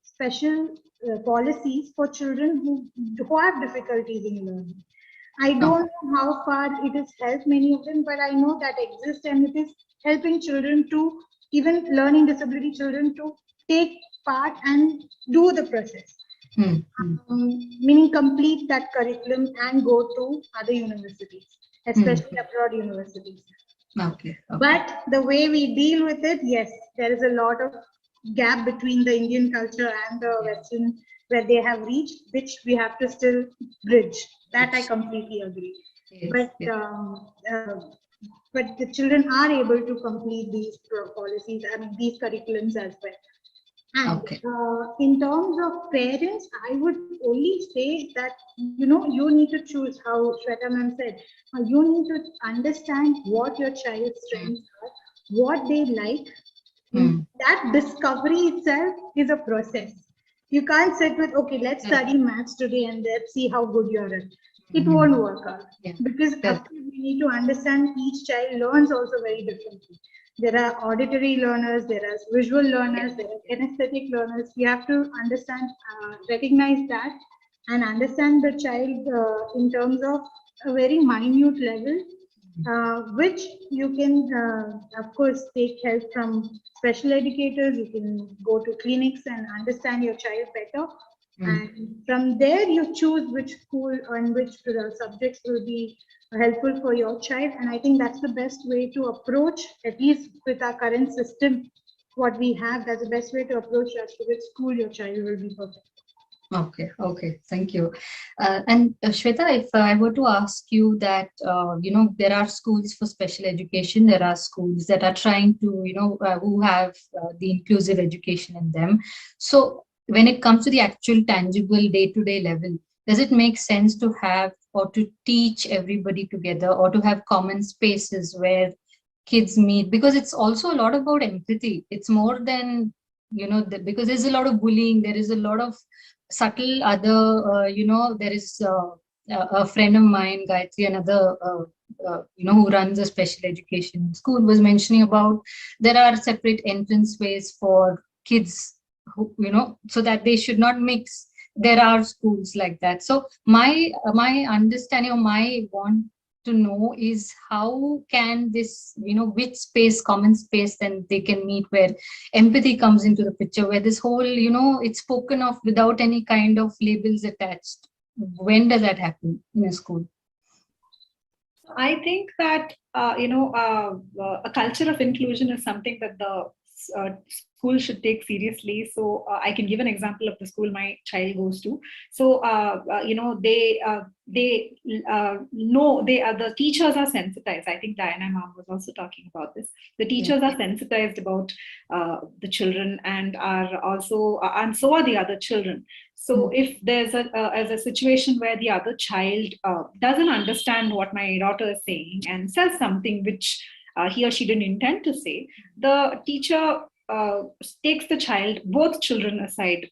special policies for children who have difficulties in learning. I don't know how far it has helped many of them, but I know that exists, and it is helping children to, even learning disability children, to take part and do the process. Meaning complete that curriculum and go to other universities, especially abroad universities. Okay. But the way we deal with it, yes, there is a lot of gap between the Indian culture and the Western, where they have reached, which we have to still bridge. That I completely agree. Yes, But the children are able to complete these policies, I mean, these curriculums as well. And in terms of parents, I would only say that, you need to choose, how Shweta ma'am said, you need to understand what your child's strengths are, what they like. That discovery itself is a process. You can't sit with, okay, let's study maths today and let's see how good you're at. It won't work out, because we need to understand each child learns also very differently. There are auditory learners, there are visual learners, there are kinesthetic learners. We have to understand, recognize that, and understand the child in terms of a very minute level, which you can, of course, take help from special educators. You can go to clinics and understand your child better. And from there, you choose which school and which subjects will be helpful for your child. And I think that's the best way to approach, at least with our current system, what we have, that's the best way to approach as to which school your child will be perfect. Okay, thank you. And Shweta, if I were to ask you that, there are schools for special education, there are schools that are trying to, who have the inclusive education in them. So when it comes to the actual tangible day-to-day level, does it make sense to have or to teach everybody together, or to have common spaces where kids meet? Because it's also a lot about empathy. It's more than, because there's a lot of bullying, there is a lot of subtle other, there is a friend of mine, Gayatri, another, who runs a special education school, was mentioning about there are separate entrance ways for kids who, so that they should not mix. There are schools like that. So my understanding, or my want to know, is how can this, which space, common space, then they can meet, where empathy comes into the picture, where this whole, it's spoken of without any kind of labels attached. When does that happen in a school? I think that, a culture of inclusion is something that the school should take seriously. So I can give an example of the school my child goes to. So they know the teachers are sensitized. I think Diana ma'am was also talking about this. The teachers are sensitized about the children, and are also, and so are the other children. So if there's a situation where the other child doesn't understand what my daughter is saying and says something which he or she didn't intend to say, the teacher takes the child, both children aside,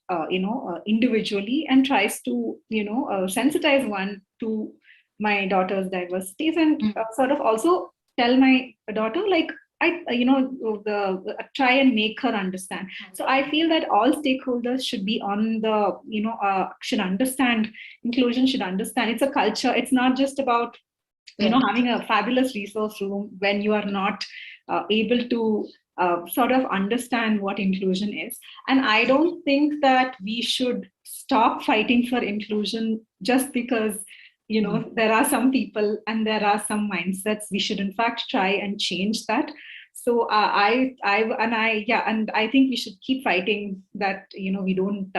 individually, and tries to, sensitize one to my daughter's diversities, and sort of also tell my daughter, like, try and make her understand. So I feel that all stakeholders should be on the, should understand inclusion, should understand it's a culture. It's not just about, having a fabulous resource room when you are not able to sort of understand what inclusion is. And I don't think that we should stop fighting for inclusion just because, there are some people and there are some mindsets. We should in fact try and change that. So I think we should keep fighting that, we don't,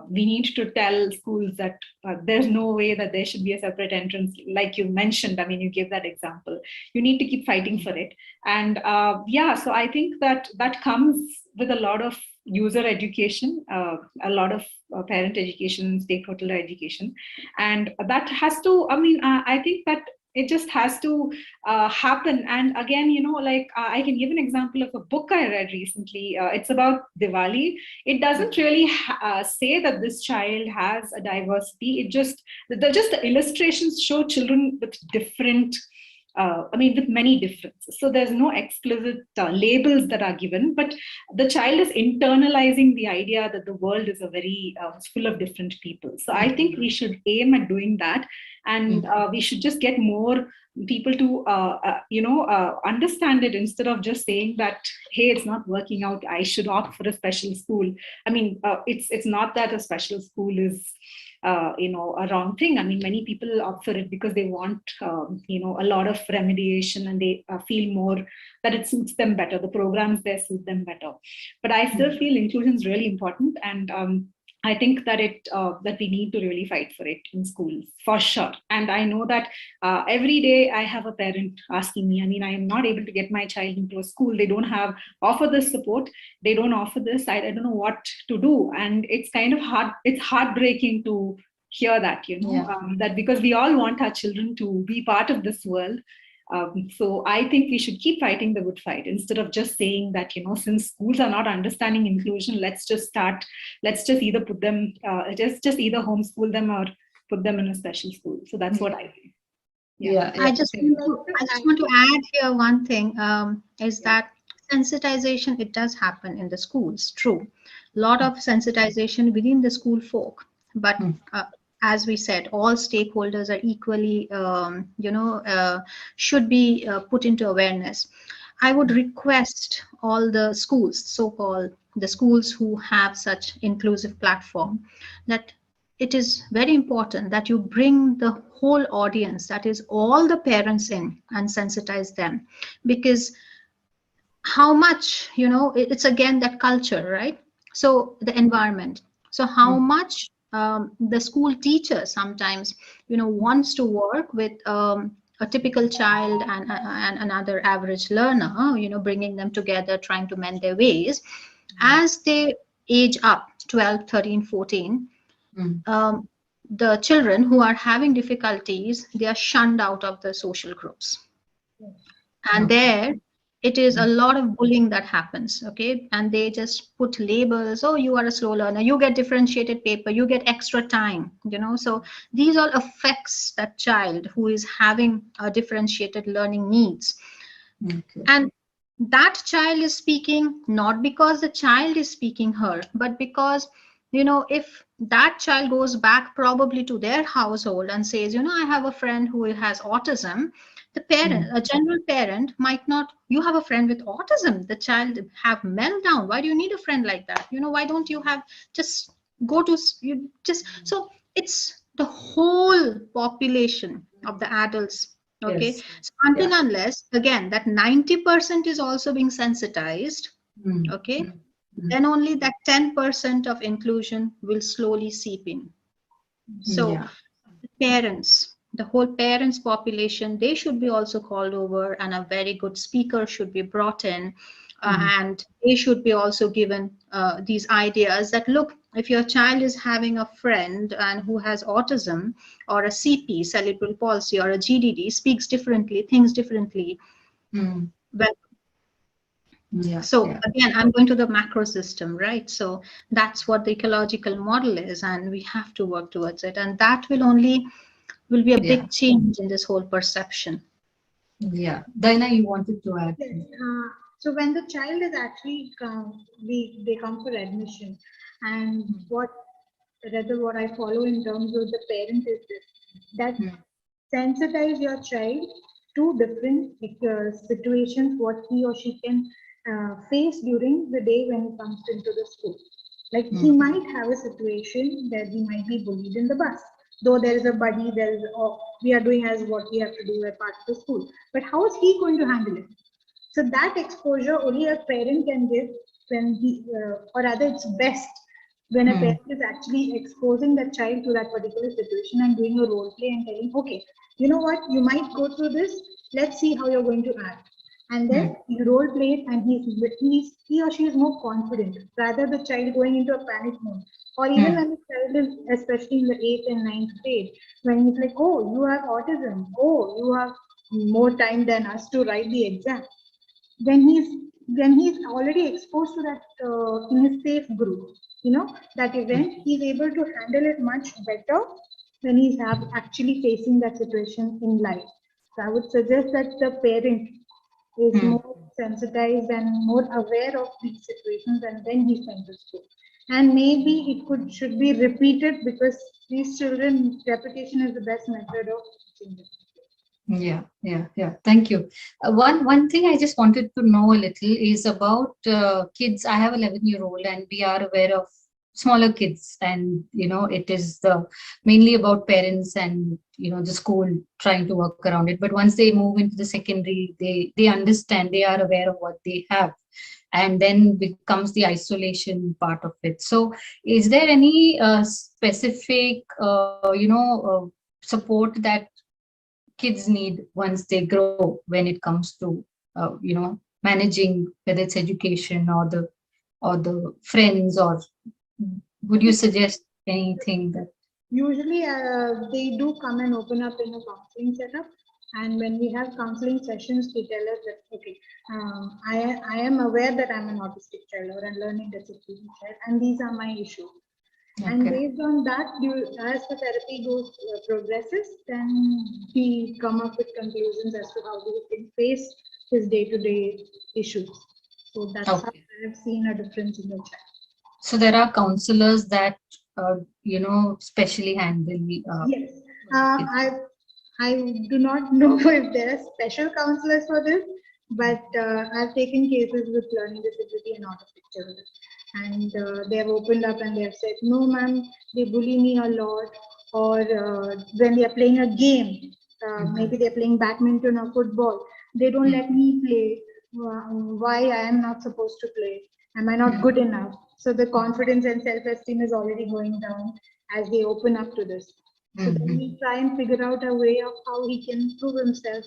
we need to tell schools that there's no way that there should be a separate entrance. Like you mentioned, I mean, you gave that example. You need to keep fighting for it. And so I think that comes with a lot of user education, a lot of parent education, stakeholder education, and that has to, I think that it just has to happen. And again, like I can give an example of a book I read recently. It's about Diwali. It doesn't really say that this child has a diversity. It just the illustrations show children with different with many differences. So there's no explicit labels that are given, but the child is internalizing the idea that the world is a very full of different people. So I think we should aim at doing that, and we should just get more people to understand it, instead of just saying that, hey, it's not working out, I should opt for a special school. It's not that a special school is a wrong thing. Many people opt for it because they want a lot of remediation, and they feel more that it suits them better, the programs there suit them better. But I still feel inclusion is really important, and I think that that we need to really fight for it in schools, for sure. And I know that every day I have a parent asking me, I am not able to get my child into a school. They don't offer this support. They don't offer this. I don't know what to do. And it's kind of hard. It's heartbreaking to hear that, that because we all want our children to be part of this world. So I think we should keep fighting the good fight, instead of just saying that, since schools are not understanding inclusion, let's just either put them, just either homeschool them or put them in a special school. So that's what I think. I just want to add here one thing, is that sensitization, it does happen in the schools, true. A lot of sensitization within the school folk, but as we said, all stakeholders are equally, should be put into awareness. I would request all the schools, so-called the schools who have such inclusive platform, that it is very important that you bring the whole audience, that is all the parents in, and sensitize them. Because how much, it's again that culture, right? So the environment. So how much the school teacher sometimes, wants to work with a typical child and another average learner, bringing them together, trying to mend their ways. As they age up, 12, 13, 14, the children who are having difficulties, they are shunned out of the social groups. And there, it is a lot of bullying that happens, okay? And they just put labels, oh, you are a slow learner, you get differentiated paper, you get extra time, So these all affects that child who is having a differentiated learning needs. And that child is speaking not because the child is speaking her, but because, if that child goes back probably to their household and says, I have a friend who has autism, the parent, a general parent might not, you have a friend with autism, the child have meltdown. Why do you need a friend like that? Why don't you have, just go to, so it's the whole population of the adults. Okay. Yes. So until unless, again, that 90% is also being sensitized. Okay. Then only that 10% of inclusion will slowly seep in. So parents, the whole parents population, they should be also called over, and a very good speaker should be brought in, and they should be also given these ideas that, look, if your child is having a friend and who has autism or a CP, cerebral palsy, or a GDD, speaks differently, thinks differently, again, I'm going to the macro system, right? So that's what the ecological model is, and we have to work towards it, and that will be a big change in this whole perception. Diana, you wanted to add? So when the child is actually they come for admission, and what I follow in terms of the parent is this, that sensitize your child to different situations, what he or she can face during the day when he comes into the school. Like he might have a situation that he might be bullied in the bus. Though there is a buddy, we are doing as what we have to do as part of the school. But how is he going to handle it? So that exposure only a parent can give when or rather it's best when a parent is actually exposing the child to that particular situation and doing a role play and telling, okay, you know what, you might go through this, let's see how you're going to act. and then you role play it, and he or she is more confident rather the child going into a panic mode. Or even when the child is, especially in the 8th and 9th grade, when he's like, oh, you have autism, oh, you have more time than us to write the exam, then he's already exposed to that in his safe group, that event, he's able to handle it much better when he's actually facing that situation in life. So I would suggest that the parent is more sensitized and more aware of these situations, and then he sends to school. And maybe should be repeated, because these children, repetition is the best method of teaching them. Yeah. Thank you. One thing I just wanted to know a little is about kids. I have an 11-year-old, and we are aware of smaller kids, and it is mainly about parents and the school trying to work around it. But once they move into the secondary, they understand, they are aware of what they have, and then becomes the isolation part of it. So is there any specific support that kids need once they grow when it comes to managing, whether it's education or the friends, or would you suggest anything that? Usually they do come and open up in a counseling setup, and when we have counseling sessions, they tell us that, okay, I am aware that I'm an autistic child or a learning disability child, and these are my issues. Okay. And based on that, as the therapy progresses, then we come up with conclusions as to how we can face his day-to-day issues. So that's how I've seen a difference in the child. So there are counselors that specially handle. Yes, I do not know if there are special counselors for this, but I've taken cases with learning disability and autistic children. And they have opened up and they have said, no, ma'am, they bully me a lot. Or when they are playing a game, maybe they're playing badminton or football, they don't let me play. Why I am not supposed to play? Am I not good enough? So the confidence and self-esteem is already going down as they open up to this. So then we try and figure out a way of how he can prove himself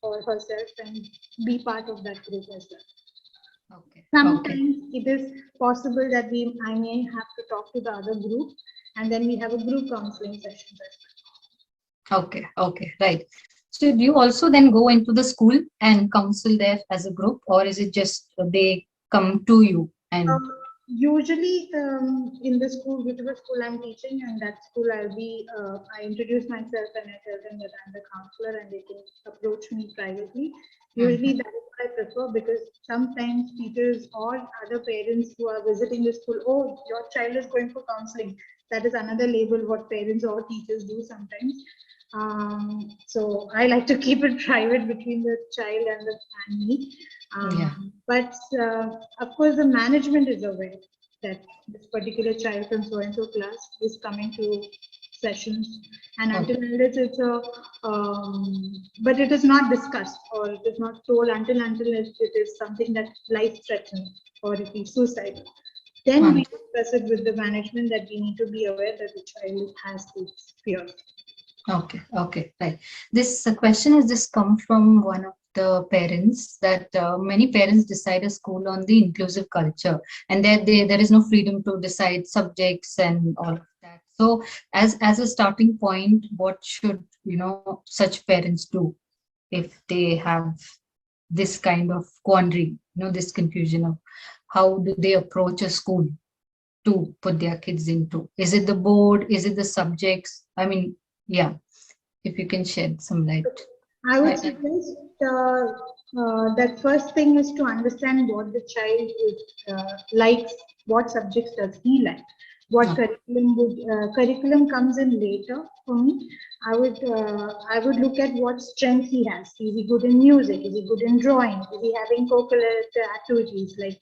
or herself and be part of that group as well. Okay. Sometimes it is possible that I may have to talk to the other group, and then we have a group counseling session. Okay, right. So do you also then go into the school and counsel there as a group, or is it just they come to you? And usually in the school, whichever school I'm teaching, and that school I introduce myself and I tell them that I'm the counselor, and they can approach me privately. Usually that is what I prefer, because sometimes teachers or other parents who are visiting the school, oh, your child is going for counseling. That is another label what parents or teachers do sometimes. So I like to keep it private between the child and me. But of course, the management is aware that this particular child from so-and-so class is coming to sessions, and until it's but it is not discussed, or it is not told until it is something that life-threatening or it is suicidal. Then we discuss it with the management that we need to be aware that the child has this fear. Okay, right. This question has just come from one of the parents, that many parents decide a school on the inclusive culture, and there is no freedom to decide subjects and all of that. So as a starting point, what should such parents do if they have this kind of quandary, this confusion of how do they approach a school to put their kids into? Is it the board? Is it the subjects? I mean, yeah, if you can shed some light. I would suggest that first thing is to understand what the child likes, what subjects does he like, what curriculum comes in later for me. I would look at what strength he has. Is he good in music? Is he good in drawing? Is he having co-curricular activities like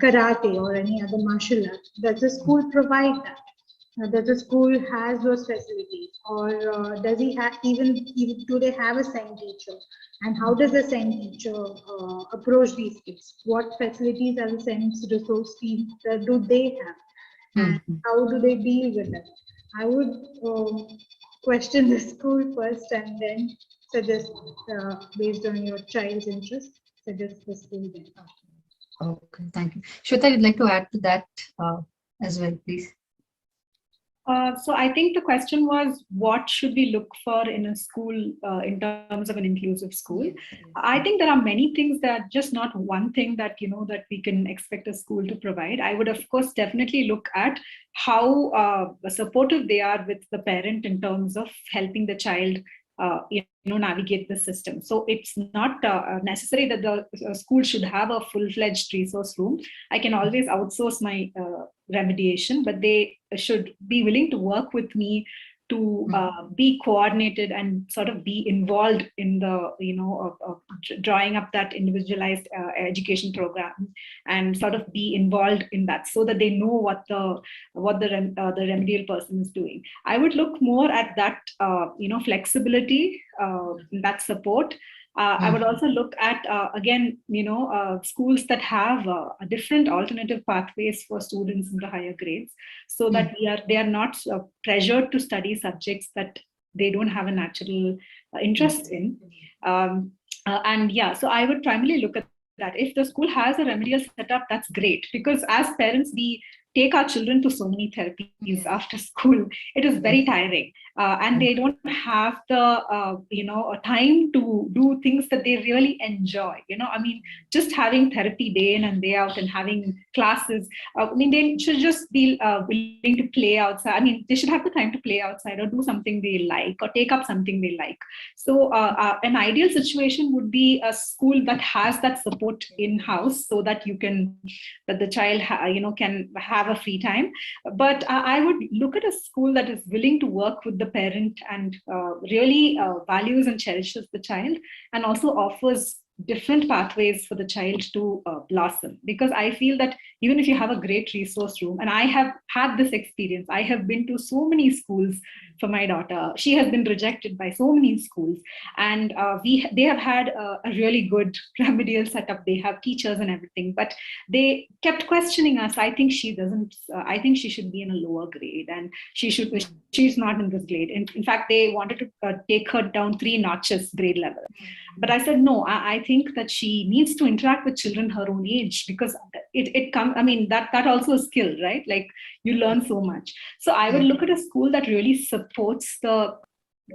karate or any other martial art? Does the school provide that? Does the school has those facilities, or does he have even do they have a SEN teacher, and how does the SEN teacher approach these kids? What facilities as a SEN resource team do they have, and how do they deal with it? I would question the school first, and then suggest based on your child's interest, suggest the school then. Okay, thank you. Shweta, you'd like to add to that as well, please? So I think the question was, what should we look for in a school in terms of an inclusive school? I think there are many things that just not one thing that, that we can expect a school to provide. I would, of course, definitely look at how supportive they are with the parent in terms of helping the child navigate the system. So it's not necessary that the school should have a full-fledged resource room. I can always outsource my remediation, but they should be willing to work with me to be coordinated and sort of be involved in the drawing up that individualized education program, and sort of be involved in that, so that they know what the remedial person is doing. I would look more at that flexibility, that support. I would also look at again, schools that have different alternative pathways for students in the higher grades, so that they are not pressured to study subjects that they don't have a natural interest in. And yeah, so I would primarily look at that. If the school has a remedial setup, that's great, because as parents, we take our children to so many therapies after school. It is very tiring, and they don't have the time to do things that they really enjoy. I mean, just having therapy day in and day out and having classes. I mean, they should just be willing to play outside. I mean, they should have the time to play outside or do something they like or take up something they like. So an ideal situation would be a school that has that support in-house, so that the child can have a free time. But I would look at a school that is willing to work with the parent and really values and cherishes the child, and also offers different pathways for the child to blossom. Because I feel that even if you have a great resource room, and I have had this experience, I have been to so many schools for my daughter. She has been rejected by so many schools, and they have had a really good remedial setup. They have teachers and everything, but they kept questioning us. I think she should be in a lower grade, and she's not in this grade. In fact, they wanted to take her down 3 notches grade level. But I said, no, I think that she needs to interact with children her own age, because it comes, I mean, that also a skill, right? Like, you learn so much. So I would look at a school that really supports the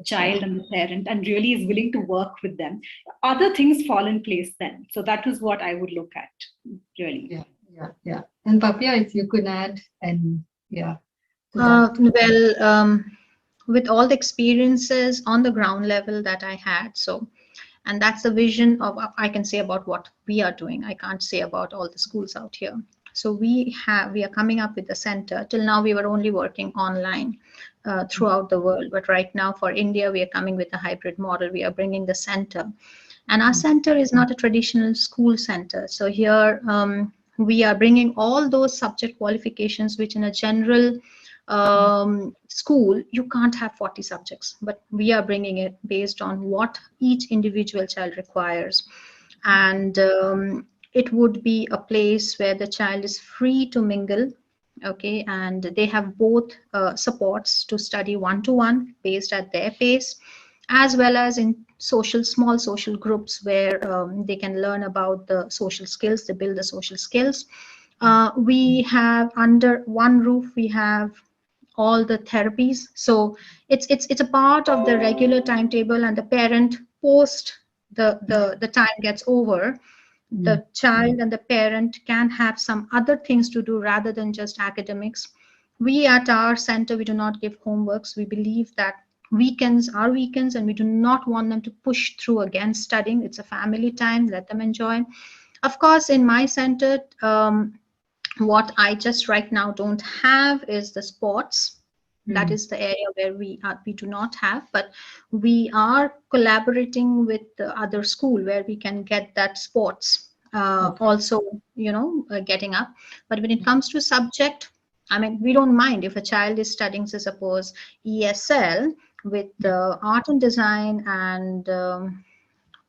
child and the parent and really is willing to work with them. Other things fall in place then. So that is what I would look at, really. Yeah. And Papia, if you could add, and with all the experiences on the ground level that I had, and that's the vision of, I can say about what we are doing. I can't say about all the schools out here. So we are coming up with the center. Till now, we were only working online throughout the world. But right now for India, we are coming with a hybrid model. We are bringing the center. And our center is not a traditional school center. So here we are bringing all those subject qualifications, which in a general school, you can't have 40 subjects, but we are bringing it based on what each individual child requires. And it would be a place where the child is free to mingle, okay, and they have both supports to study one-to-one based at their pace, as well as in small social groups where they can learn about the social skills, they build the social skills. We have under one roof, we have all the therapies. So it's a part of the regular timetable, and the parent, post the time gets over, the child and the parent can have some other things to do rather than just academics. We at our center, we do not give homeworks. We believe that weekends are weekends, and we do not want them to push through against studying. It's a family time, let them enjoy. Of course, in my center, what I just right now don't have is the sports. That is the area where we do not have, but we are collaborating with the other school where we can get that sports also, getting up. But when it comes to subject, I mean, we don't mind if a child is studying, say, suppose ESL with art and design and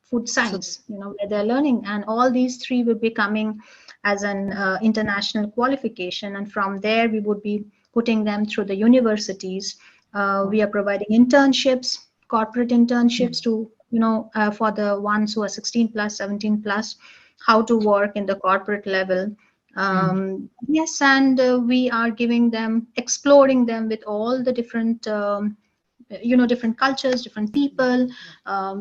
food science, where they're learning, and all these 3 will be coming as an international qualification, and from there we would be putting them through the universities. We are providing internships, corporate internships to for the ones who are 16 plus, 17 plus, how to work in the corporate level. Yes, and we are giving them, exploring them with all the different, different cultures, different people.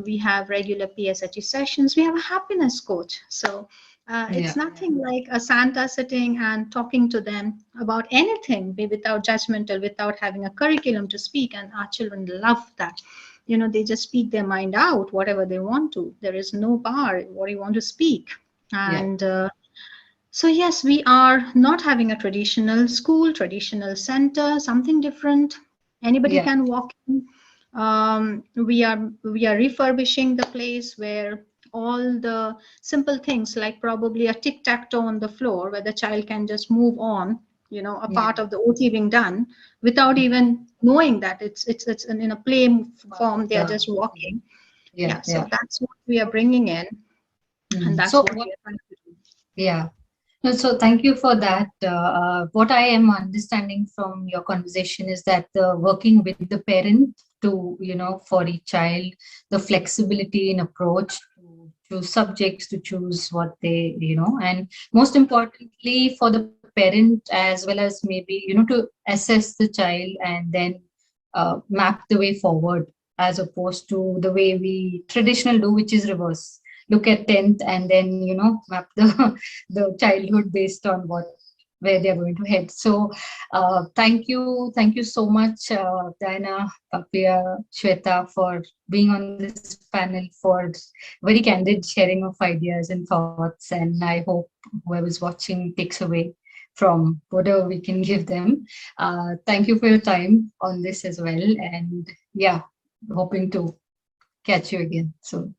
We have regular PSHE sessions. We have a happiness coach. So it's nothing like a Santa sitting and talking to them about anything, without judgmental, without having a curriculum to speak. And our children love that. They just speak their mind out, whatever they want to. There is no bar, what you want to speak. And so yes, we are not having a traditional school, traditional center, something different. Anybody can walk in. We are refurbishing the place where all the simple things, like probably a tic-tac-toe on the floor where the child can just move on, a part of the OT being done without even knowing that it's in a play form. They are just walking. So that's what we are bringing in, and that's what we are trying to do. Yeah. No, so thank you for that. What I am understanding from your conversation is that working with the parent to, for each child, the flexibility in approach to choose subjects, to choose what they, and most importantly for the parent as well as maybe, to assess the child and then map the way forward, as opposed to the way we traditional do, which is reverse. Look at 10th and then, map the childhood based on where they're going to head. So thank you so much, Diana, Kapia, Shweta, for being on this panel, for very candid sharing of ideas and thoughts. And I hope whoever's watching takes away from whatever we can give them. Thank you for your time on this as well. And hoping to catch you again soon.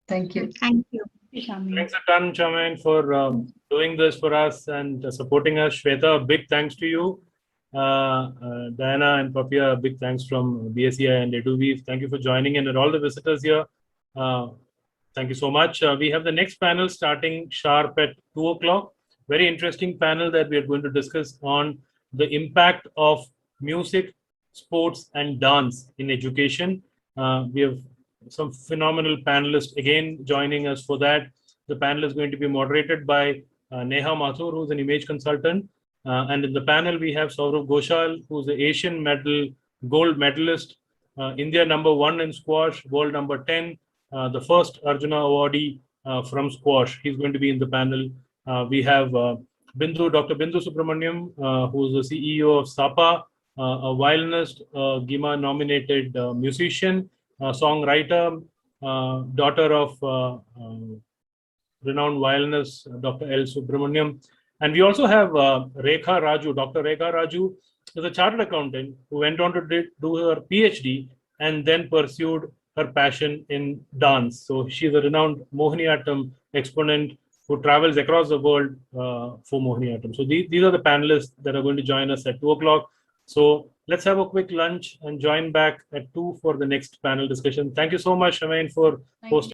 Thank you. Thank you. Thanks a ton, Charmaine, for doing this for us and supporting us. Shweta, a big thanks to you. Diana and Papia, a big thanks from BSEI and EduWeave. Thank you for joining in, and all the visitors here. Thank you so much. We have the next panel starting sharp at 2 o'clock. Very interesting panel that we are going to discuss on the impact of music, sports, and dance in education. We have some phenomenal panelists again joining us for that. The panel is going to be moderated by Neha Mathur, who's an image consultant. And in the panel, we have Saurav Ghoshal, who's the Asian gold medalist, India #1 in squash, world #10, the first Arjuna awardee from squash. He's going to be in the panel. We have Dr. Bindu Subramaniam, who's the CEO of SAPA, a violinist, GIMA nominated musician, songwriter, daughter of renowned violinist Dr. L. Subramaniam. And we also have Rekha Raju. Dr. Rekha Raju is a chartered accountant who went on to do her PhD and then pursued her passion in dance. So she's a renowned Mohiniyattam exponent who travels across the world for Mohiniyattam. So these are the panelists that are going to join us at 2 o'clock. So let's have a quick lunch and join back at 2 for the next panel discussion. Thank you so much, Charmaine, for hosting.